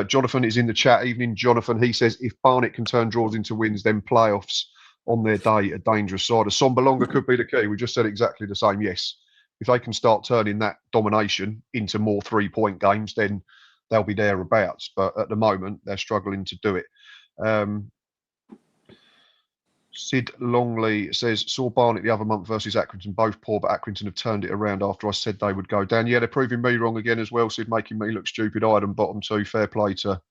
Jonathan is in the chat. Evening, Jonathan. He says, if Barnet can turn draws into wins, then playoffs on their day, a dangerous side. A Sombalonga could be the key. We just said exactly the same. Yes. If they can start turning that domination into more 3-point games, then they'll be thereabouts. But at the moment, they're struggling to do it. Sid Longley says, saw Barnet the other month versus Accrington, both poor, but Accrington have turned it around after I said they would go down. Yeah, they're proving me wrong again as well, Sid, making me look stupid. I had them bottom two. Fair play to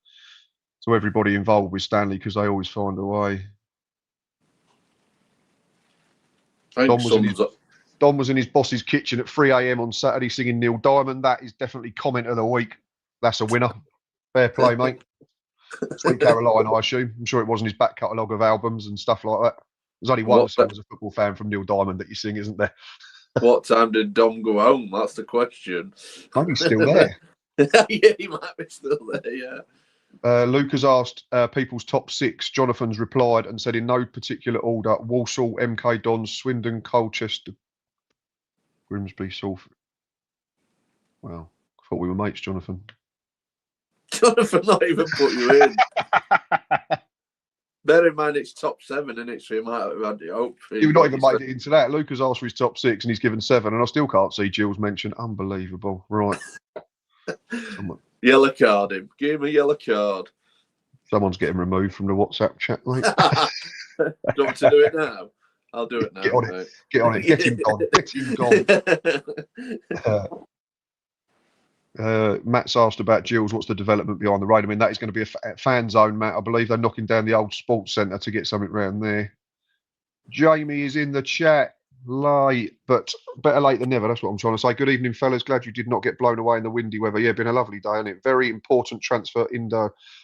everybody involved with Stanley, because they always find a way. Don was in his boss's kitchen at 3 a.m. on Saturday singing Neil Diamond. That is definitely comment of the week. That's a winner. Fair play, mate. Sweet Caroline, I assume. I'm sure it wasn't his back catalogue of albums and stuff like that. There's only one song as a football fan from Neil Diamond that you sing, isn't there? What time did Dom go home? That's the question. Maybe he's still there. Yeah, he might be still there, yeah. Luke has asked people's top six. Jonathan's replied and said in no particular order: Walsall, MK Dons, Swindon, Colchester, Grimsby, Salford. Well, I thought we were mates, Jonathan. Jonathan not even put you in. Bear in mind it's top 7 in it, so you might have had it hope. You've not even made it into that. Luke has asked for his top 6 and he's given 7, and I still can't see Gills mentioned. Unbelievable. Right. Yellow card him. Give him a yellow card. Someone's getting removed from the WhatsApp chat, mate. Do you want to do it now? I'll do it now. Get on it. Get on it. Get him gone. Get him gone. Matt's asked about Gills. What's the development behind the rain? I mean, that is going to be a fan zone, Matt. I believe they're knocking down the old sports centre to get something around there. Jamie is in the chat. Late, but better late than never. That's what I'm trying to say. Good evening, fellas. Glad you did not get blown away in the windy weather. Yeah, been a lovely day, hasn't it? Very important transfer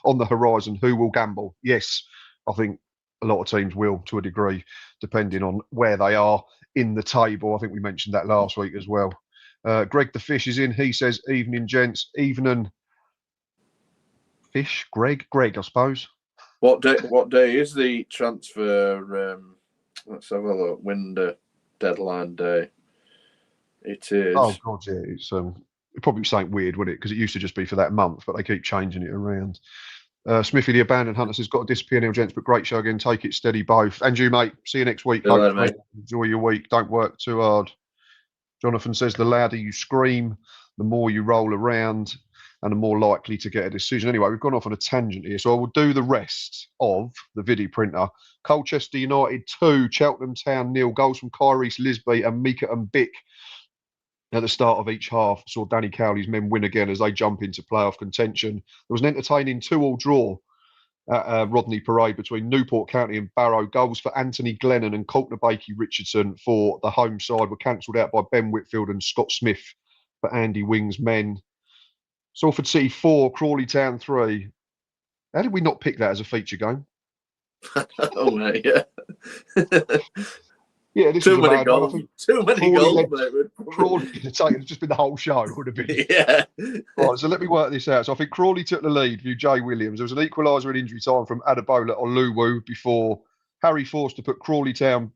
on the horizon. Who will gamble? Yes, I think a lot of teams will, to a degree, depending on where they are in the table. I think we mentioned that last week as well. Greg the Fish is in. He says, evening, gents. Evening. Fish? Greg, I suppose. What day is the transfer? Let's have a look. Window deadline day. It is. Oh, God, yeah. It's probably something weird, wouldn't it? Because it used to just be for that month, but they keep changing it around. Smithy the Abandoned Hunter says, got to disappear now, gents, but great show again. Take it steady, both. And you, mate. See you next week. Later, mate. Enjoy your week. Don't work too hard. Jonathan says, the louder you scream, the more you roll around, and the more likely to get a decision. Anyway, we've gone off on a tangent here, so I will do the rest of the video printer. Colchester United 2, Cheltenham Town 0. Goals from Kyrese Lisby and Mika and Bick at the start of each half. Saw Danny Cowley's men win again as they jump into playoff contention. There was an entertaining 2-2 draw at Rodney Parade between Newport County and Barrow. Goals for Anthony Glennon and Coulter Bakey Richardson for the home side were cancelled out by Ben Whitfield and Scott Smith for Andy Wing's men. Salford City 4, Crawley Town 3. How did we not pick that as a feature game? Oh, mate, yeah. Yeah, this Too is many goals. Too many goals, mate. Crawley, it's just been the whole show, would have been. Yeah. Right, so let me work this out. So I think Crawley took the lead through Jay Williams. There was an equaliser in injury time from Adebola Oluwu before Harry Forster put Crawley Town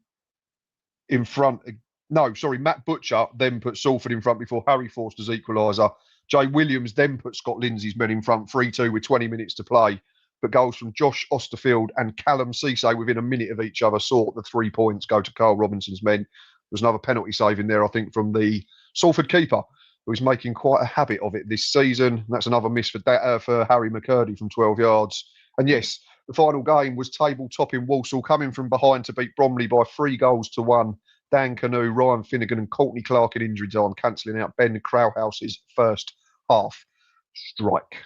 in front. No, sorry, Matt Butcher then put Salford in front before Harry Forster's equaliser. Jay Williams then put Scott Lindsay's men in front 3-2 with 20 minutes to play. But goals from Josh Osterfield and Callum Cisse within a minute of each other saw the 3 points go to Carl Robinson's men. There was another penalty save in there, I think, from the Salford keeper, who is making quite a habit of it this season. That's another miss for Harry McCurdy from 12 yards. And yes, the final game was table-topping Walsall coming from behind to beat Bromley by 3-1. Dan Canoe, Ryan Finnegan and Courtney Clark in injury time, cancelling out Ben Crowhouse's first half strike.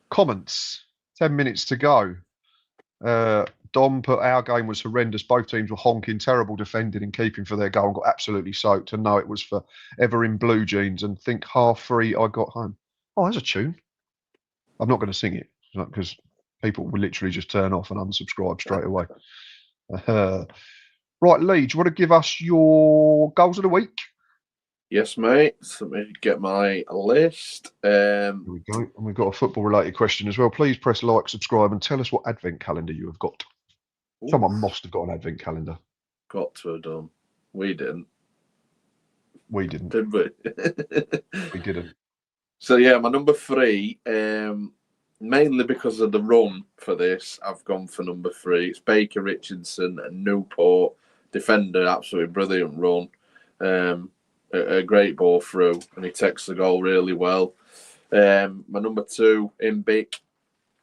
Comments. 10 minutes to go. Dom put, our game was horrendous. Both teams were honking, terrible defending and keeping for their goal and got absolutely soaked. And no, it was for Ever in Blue Jeans and think 3:30 I got home. Oh, there's a tune. I'm not going to sing it because people will literally just turn off and unsubscribe straight away. Right, Lee, do you want to give us your goals of the week? Yes, mate. So let me get my list. Here we go. And we've got a football-related question as well. Please press like, subscribe, and tell us what advent calendar you have got. Someone must have got an advent calendar. Got to have done. We didn't. We didn't. Did we? We didn't. So, yeah, my number 3, mainly because of the run for this, I've gone for number 3. It's Baker Richardson and Newport. Defender, absolutely brilliant run. A great ball through, and he takes the goal really well. My number 2, Imbic,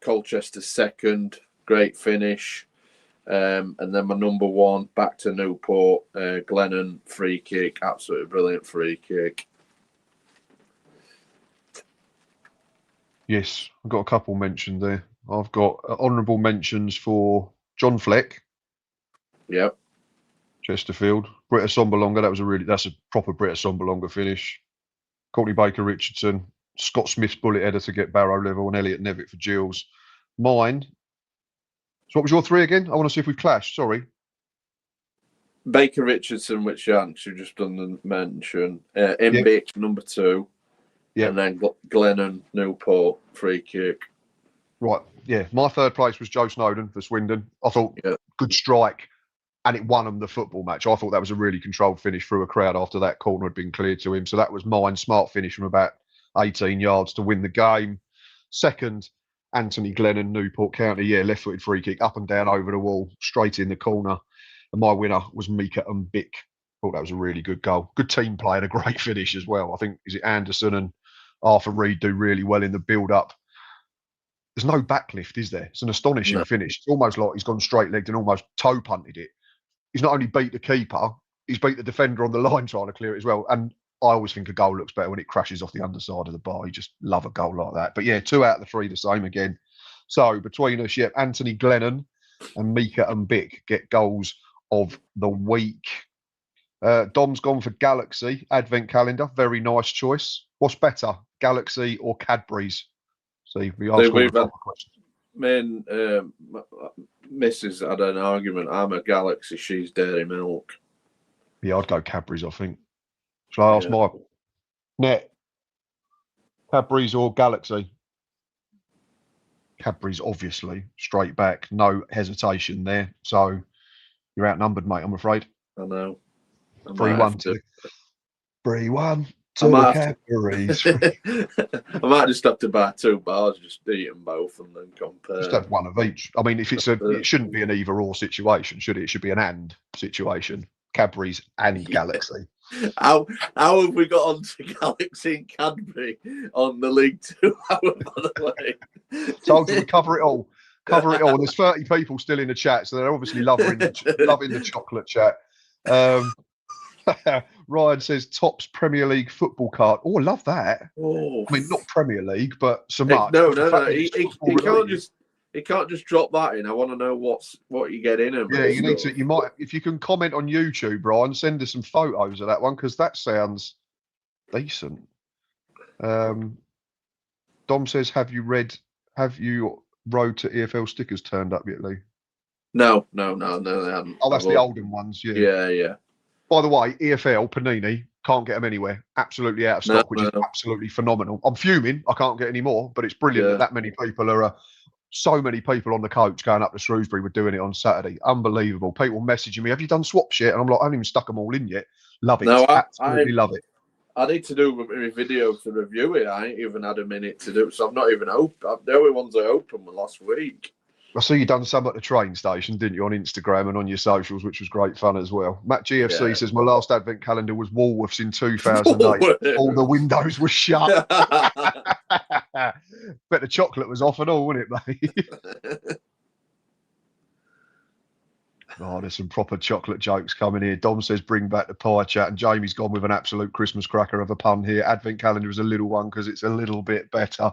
Colchester second, great finish. And then my number 1, back to Newport, Glennon, free kick, absolutely brilliant free kick. Yes, I've got a couple mentioned there. I've got honourable mentions for John Fleck. Yep. Chesterfield. Britta Sombalonga, that's a proper Britta Sombalonga finish. Courtney Baker Richardson. Scott Smith's bullet header to get Barrow level, and Elliot Nevitt for Gills. Mine. So what was your 3 again? I want to see if we've clashed. Sorry. Baker Richardson, which you just done the mention. Imbic, number 2. Yeah. And then Glennon, Newport, free kick. Right. Yeah. My 3rd place was Joe Snowden for Swindon. I thought good strike, and it won them the football match. I thought that was a really controlled finish through a crowd after that corner had been cleared to him. So that was mine. Smart finish from about 18 yards to win the game. 2nd, Anthony Glennon, Newport County. Yeah, left-footed free kick, up and down over the wall, straight in the corner. And my winner was Mika and Bick. Thought that was a really good goal. Good team play and a great finish as well. I think, is it Anderson and Arthur Reed do really well in the build-up. There's no backlift, is there? It's an astonishing finish. It's almost like he's gone straight-legged and almost toe-punted it. He's not only beat the keeper, he's beat the defender on the line trying to clear it as well. And I always think a goal looks better when it crashes off the underside of the bar. You just love a goal like that. But yeah, 2 out of the 3 the same again. So between us, Anthony Glennon and Mika and Bick get goals of the week. Dom's gone for Galaxy Advent Calendar. Very nice choice. What's better, Galaxy or Cadbury's? See, we asked all a couple of questions. Me and Mrs. had an argument. I'm a Galaxy, she's Dairy Milk. Yeah, I'd go Cadbury's, I think. Shall I ask my net? Cadbury's or Galaxy? Cadbury's, obviously. Straight back. No hesitation there. So you're outnumbered, mate, I'm afraid. I know. 3-1 to 3-1 to the Cadbury's. I might just have to buy 2 bars, just eat them both and then compare. Just have one of each. I mean, if it shouldn't be an either-or situation, should it? It should be an and situation. Cadbury's and Galaxy. How have we got onto Galaxy and Cadbury on the League 2 hour, by the way? Told you we cover it all. Cover it all. And there's 30 people still in the chat, so they're obviously loving the chocolate chat. Ryan says Topps Premier League football card. Oh, I love that. Oh. I mean, not Premier League, but so much. No. He can't just drop that in. I want to know what you get in him. Yeah, you need to. You might, if you can comment on YouTube, Brian, send us some photos of that one because that sounds decent. Dom says, "Have you Road to EFL stickers turned up yet, Lee?" No, they haven't. Oh, that's the olden ones. Yeah. By the way, EFL Panini can't get them anywhere. Absolutely out of stock, which is absolutely phenomenal. I'm fuming. I can't get any more, but it's brilliant that many people are. So many people on the coach going up to Shrewsbury were doing it on Saturday. Unbelievable. People messaging me, "Have you done swaps yet?" And I'm like, "I haven't even stuck them all in yet." Love it. Absolutely love it. I need to do a video to review it. I ain't even had a minute to do it, so I've not even opened. The only ones I opened were last week. I see you done some at the train station, didn't you, on Instagram and on your socials, which was great fun as well. Matt GFC says, "My last advent calendar was Woolworths in 2008. All the windows were shut." Bet the chocolate was off and all, wasn't it, mate? Oh, there's some proper chocolate jokes coming here. Dom says, "Bring back the pie chat." And Jamie's gone with an absolute Christmas cracker of a pun here. Advent calendar is a little one because it's a little bit better.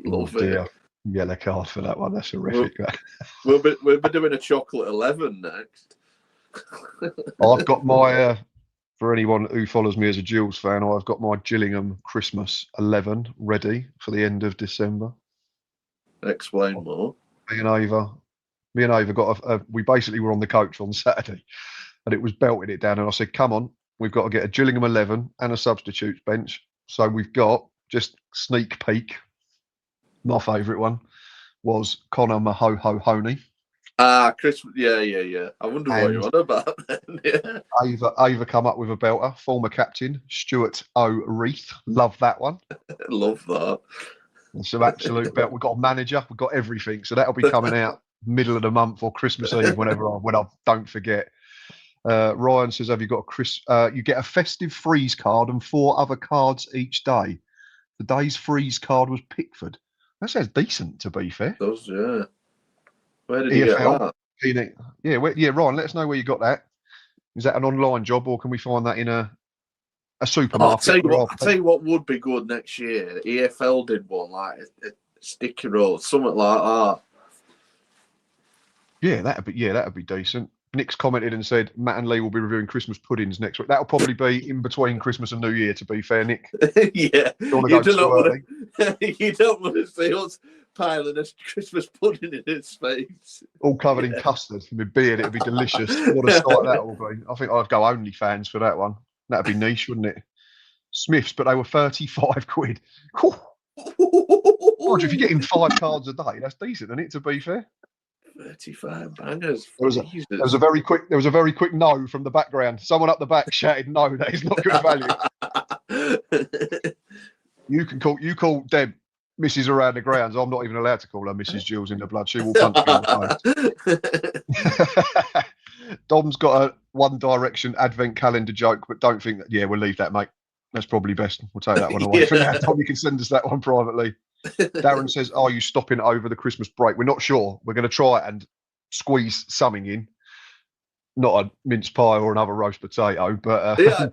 Love it. Yellow card for that one. That's horrific. We'll be doing a chocolate 11 next. I've got my, for anyone who follows me as a Gills fan, I've got my Gillingham Christmas 11 ready for the end of December. Explain more. Me and Ava got we basically were on the coach on Saturday and it was belting it down. And I said, "Come on, we've got to get a Gillingham 11 and a substitutes bench." So we've got, just sneak peek, my favourite one was Connor Mahoho-Honey. Christmas. Yeah. I wonder what And you're on about then. Yeah. Ava come up with a belter. Former captain Stuart O'Reith. Love that one. Love that. And some absolute belt. We've got a manager. We've got everything. So that'll be coming out middle of the month or Christmas Eve, when I don't forget. Ryan says, "Have you got you get a festive freeze card and 4 other cards each day. The day's freeze card was Pickford. That sounds decent, to be fair. It does, yeah. Where did you get that? Yeah, Ryan, let us know where you got that. Is that an online job, or can we find that in a supermarket? I'll tell you what would be good next year. EFL did one, like a sticky roll, something like that. Yeah, that'd be decent. Nick's commented and said Matt and Lee will be reviewing Christmas puddings next week. That'll probably be in between Christmas and New Year, to be fair, Nick. Yeah. You don't want to see us piling a Christmas pudding in his face. All covered in custard with beard. It'd be delicious. What a sight that will be. I think I'd go OnlyFans for that one. That'd be niche, wouldn't it? Smiths, but they were 35 quid. Roger, if you're getting 5 cards a day, that's decent, isn't it, to be fair? 35 bangers. There was a very quick no from the background. Someone up the back shouted no, that is not good value. You call Deb Mrs. around the grounds. I'm not even allowed to call her Mrs. Gills in the blood. She will punch me in the face. Dom's got a One Direction advent calendar joke, but don't think that. Yeah, we'll leave that, mate. That's probably best. We'll take that one away. For now, Tom, you can send us that one privately. Darren says, "Are you stopping over the Christmas break?" We're not sure. We're going to try and squeeze something in. Not a mince pie or another roast potato, but yeah.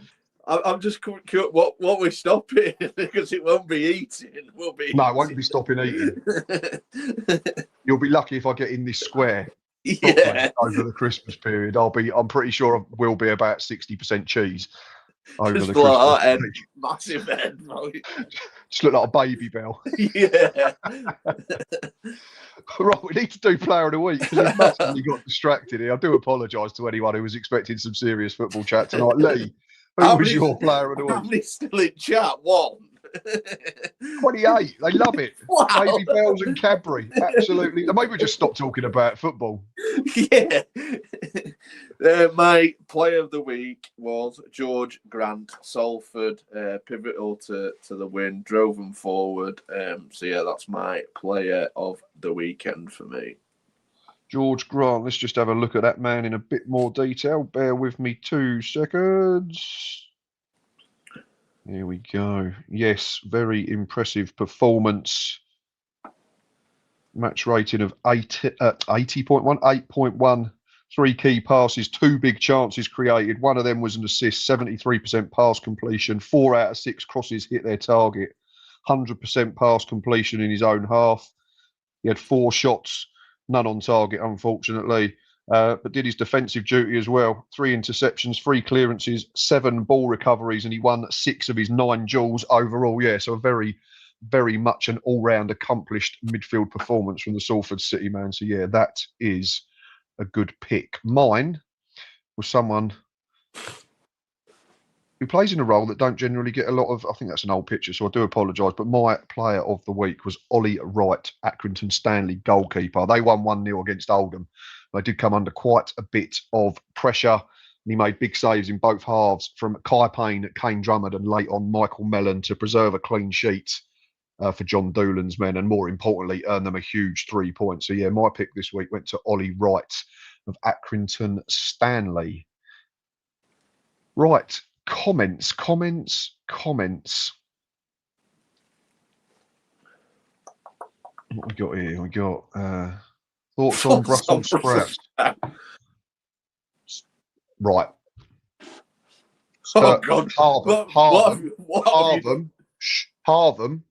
I'm just curious what we're stopping, because it won't be eating. No, I won't be stopping eating. You'll be lucky if I get in this square. Yeah. Over the Christmas period, I'm pretty sure I will be about 60% cheese. Over just the Christmas head, massive head, right? Just look like a baby bell. Yeah. Right, we need to do player of the week, because we've massively got distracted here. I do apologise to anyone who was expecting some serious football chat tonight. Lee, who was your player of the week? How many still in chat? 1. 28. They love it. Wow. Baby bells and Cadbury. Absolutely. Maybe we just stop talking about football. Yeah. My player of the week was George Grant. Salford, pivotal to the win, drove them forward. So yeah, that's my player of the weekend for me. George Grant. Let's just have a look at that man in a bit more detail. Bear with me 2 seconds. Here we go. Yes, very impressive performance. Match rating of 80.1, 8.1. 3 key passes, 2 big chances created. One of them was an assist, 73% pass completion. 4 out of 6 crosses hit their target. 100% pass completion in his own half. He had 4 shots, none on target, unfortunately. But did his defensive duty as well. 3 interceptions, 3 clearances, 7 ball recoveries, and he won 6 of his 9 duels overall. Yeah, so a very, very much an all-round accomplished midfield performance from the Salford City man. So yeah, that is a good pick. Mine was someone who plays in a role that don't generally get a lot of. I think that's an old picture, so I do apologise. But my player of the week was Ollie Wright, Accrington Stanley goalkeeper. They won 1-0 against Oldham. They did come under quite a bit of pressure, and he made big saves in both halves, from Kai Payne, Kane Drummond, and late on Michael Mellon, to preserve a clean sheet for John Doolan's men, and more importantly, earn them a huge 3 points. So yeah, my pick this week went to Ollie Wright of Accrington Stanley. Right, comments. What we got here? We got thoughts on Brussels sprouts. Right. Oh God! Harvem.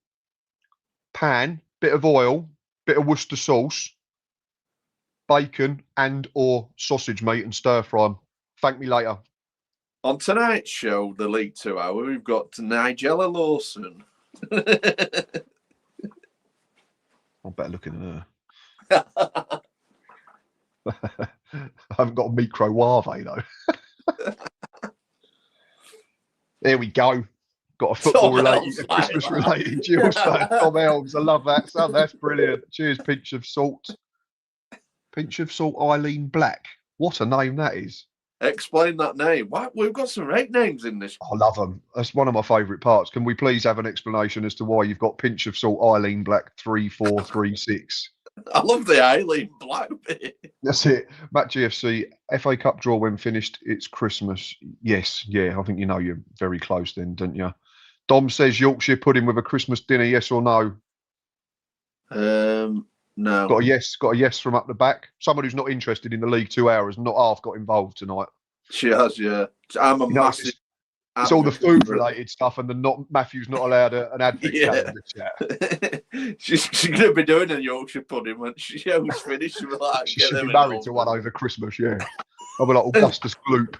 Pan, bit of oil, bit of Worcester sauce, bacon and/or sausage meat, and stir fry 'em. Thank me later. On tonight's show, the League 2 Hour, we've got Nigella Lawson. I'm better looking at her. I haven't got a microwave though. There we go. Got a football related, a Christmas related Gills fan. Tom Elms. I love that, son. That's brilliant. Cheers, pinch of salt. Pinch of salt, Eileen Black. What a name that is. Explain that name. What? We've got some great names in this. I love them. That's one of my favourite parts. Can we please have an explanation as to why you've got Pinch of Salt, Eileen Black 3436? I love the Eileen Black bit. That's it. Matt GFC, FA Cup draw when finished. It's Christmas. Yes, yeah. I think you know you're very close then, don't you? Dom says Yorkshire pudding with a Christmas dinner. Yes or no? No. Got a yes from up the back. Someone who's not interested in the League 2 hours, not half got involved tonight. She has, yeah. I'm a massive. It's all the food related stuff, and Matthew's not allowed an advent calendar chat. she's going to be doing a Yorkshire pudding when she always finishes with that. She should be married to one over Christmas, yeah. I'll be like Augustus Gloop.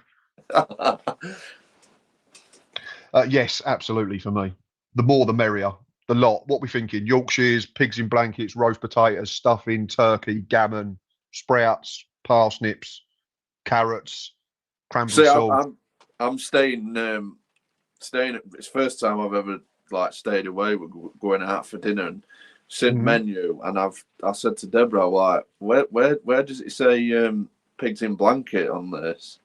Yes, absolutely for me. The more the merrier. The lot. What we thinking? Yorkshires, pigs in blankets, roast potatoes, stuffing, turkey, gammon, sprouts, parsnips, carrots, cranberry sauce. I'm staying. It's the first time I've ever stayed away. We're going out for dinner and seen menu, and I said to Deborah, like, where does it say pigs in blanket on this?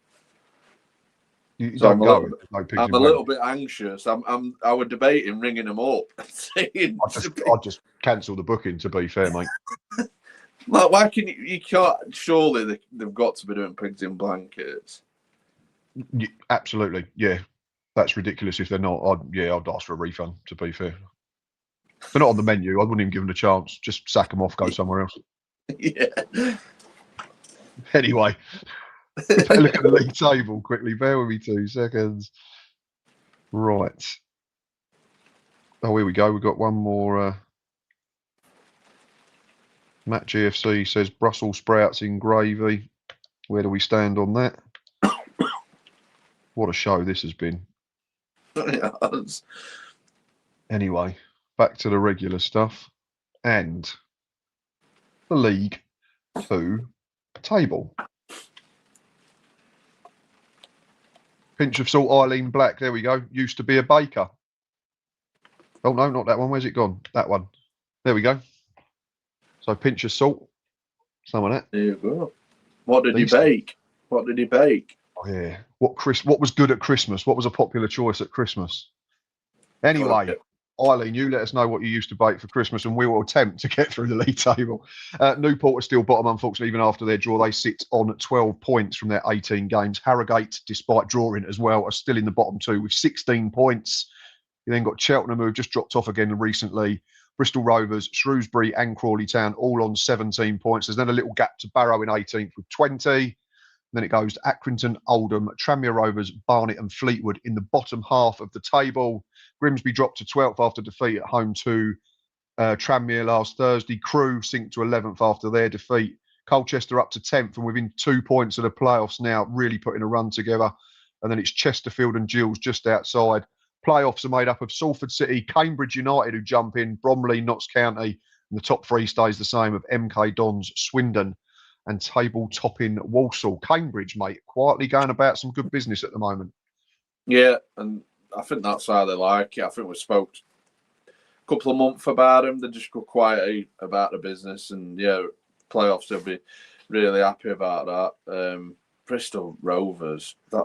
I'm a little bit anxious. I was debating ringing them up. I'd just cancel the booking. To be fair, mate. Like, why can you can't? Surely they've got to be doing pigs in blankets. Yeah, absolutely, yeah. That's ridiculous if they're not. I'd ask for a refund. To be fair, if they're not on the menu, I wouldn't even give them a chance. Just sack them off, go somewhere else. Yeah. Anyway. Better look at the league table quickly. Bear with me 2 seconds. Right. Oh, here we go. We've got one more. Matt GFC says Brussels sprouts in gravy. Where do we stand on that? What a show this has been. Yes. Anyway, back to the regular stuff and the League 2 table. Pinch of salt, Eileen Black. There we go. Used to be a baker. Oh, no, not that one. Where's it gone? That one. There we go. So pinch of salt. Some of that. There you go. What did he bake? What did he bake? Oh, yeah. What was good at Christmas? What was a popular choice at Christmas? Anyway, Eileen, you let us know what you used to bake for Christmas, and we will attempt to get through the league table. Newport are still bottom, unfortunately, even after their draw. They sit on 12 points from their 18 games. Harrogate, despite drawing as well, are still in the bottom 2 with 16 points. You then got Cheltenham, who have just dropped off again recently. Bristol Rovers, Shrewsbury and Crawley Town all on 17 points. There's then a little gap to Barrow in 18th with 20. Then it goes to Accrington, Oldham, Tranmere Rovers, Barnet and Fleetwood in the bottom half of the table. Grimsby dropped to 12th after defeat at home to Tranmere last Thursday. Crewe sink to 11th after their defeat. Colchester up to 10th and within 2 points of the playoffs now, really putting a run together. And then it's Chesterfield and Gills just outside. Playoffs are made up of Salford City, Cambridge United who jump in, Bromley, Notts County, and the top 3 stays the same of MK Dons, Swindon, and table topping Walsall. Cambridge, mate, quietly going about some good business at the moment. Yeah, and I think that's how they like it. I think we spoke a couple of months about them. They just go quietly about the business, and yeah, playoffs, they'll be really happy about that. Bristol Rovers, that.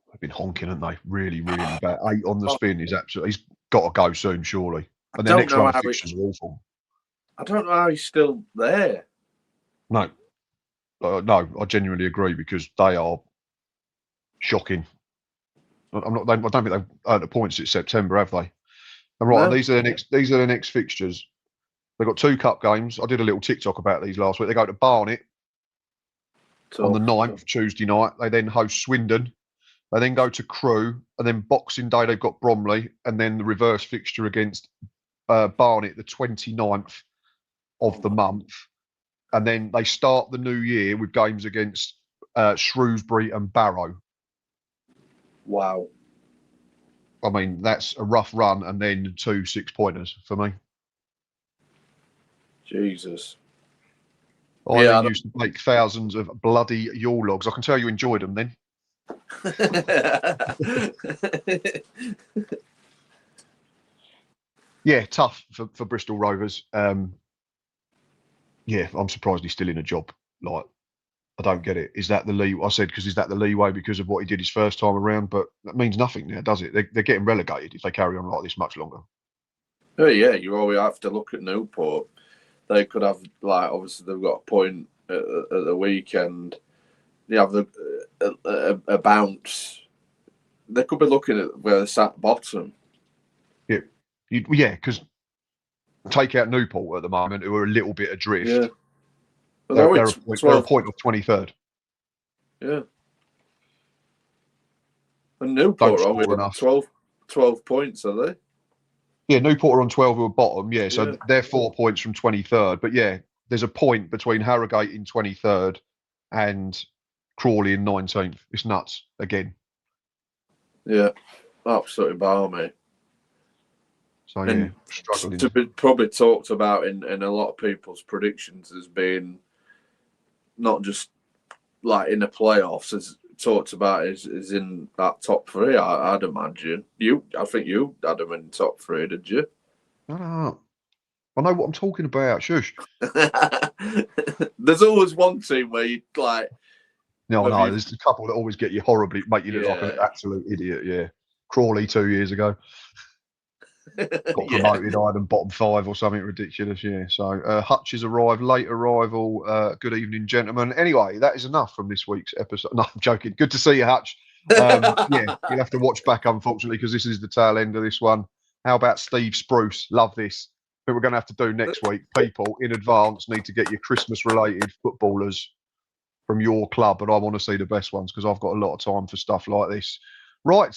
They've been honking, haven't they? Really, really bad. 8 on the spin is absolutely. He's got to go soon, surely. And the next round of fixtures are awful. I don't know how he's still there. No, no, I genuinely agree because they are shocking. I don't think they've earned the points since September, have they? And right, and these are the next fixtures. They've got 2 cup games. I did a little TikTok about these last week. They go to Barnet on the 9th, Tuesday night. They then host Swindon. They then go to Crewe, and then Boxing Day they've got Bromley, and then the reverse fixture against Barnet the 29th of the month. And then they start the new year with games against Shrewsbury and Barrow. Wow. I mean, that's a rough run, and then 2 6-pointers for me. Jesus. I used to make thousands of bloody Yule logs. I can tell you enjoyed them then. Yeah, tough for Bristol Rovers. Yeah, I'm surprised he's still in a job. Like, I don't get it. Is that the leeway? I said, because is that the leeway because of what he did his first time around? But that means nothing now, does it? They're getting relegated if they carry on like this much longer. Oh yeah, you always have to look at Newport. They could have, like, obviously they've got a point at the weekend. They have a bounce. They could be looking at where they sat bottom. Yeah, because take out Newport at the moment, who are a little bit adrift. Yeah. They're a point of 23rd. Yeah. And Newport are only 12 points, are they? Yeah, Newport are on 12 who are bottom. Yeah, so they're 4 points from 23rd. But yeah, there's a point between Harrogate in 23rd and Crawley in 19th. It's nuts again. Yeah, absolutely balmy. So yeah, struggling. To be probably talked about in a lot of people's predictions as being not just like in the playoffs, as talked about is in that top three. I'd imagine I think you had them in top three, did you? I know what I'm talking about. Shush. There's always one team where you like. No, there's a couple that always get you horribly, make you look like an absolute idiot. Yeah, Crawley 2 years ago got promoted. I had them bottom 5 or something ridiculous. Yeah. So Hutch has arrived, late arrival. Good evening, gentlemen. Anyway, that is enough from this week's episode. No, I'm joking. Good to see you, Hutch. Yeah, you'll have to watch back, unfortunately, because this is the tail end of this one. How about Steve Spruce? Love this. But we're going to have to do next week. People in advance need to get your Christmas-related footballers from your club, and I want to see the best ones because I've got a lot of time for stuff like this. Right.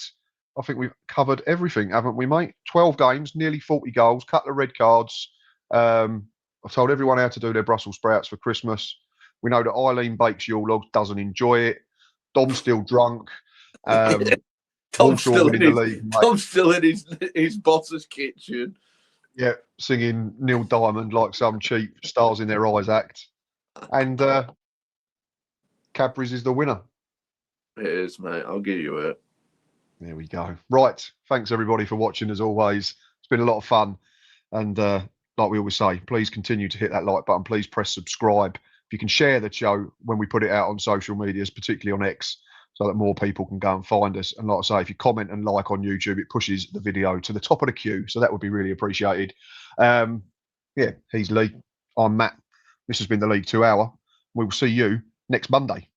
I think we've covered everything, haven't we, mate? 12 games, nearly 40 goals, couple of red cards. I've told everyone how to do their Brussels sprouts for Christmas. We know that Eileen bakes Yule logs, doesn't enjoy it. Dom's still drunk. Tom's still in his boss's kitchen. Yeah, singing Neil Diamond like some cheap stars in their eyes act. And Cadbury's is the winner. It is, mate. I'll give you it. There we go. Right. Thanks, everybody, for watching, as always. It's been a lot of fun. And like we always say, please continue to hit that like button. Please press subscribe. If you can share the show when we put it out on social medias, particularly on X, so that more people can go and find us. And like I say, if you comment and like on YouTube, it pushes the video to the top of the queue. So that would be really appreciated. Yeah, he's Lee. I'm Matt. This has been the League 2 Hour. We will see you next Monday.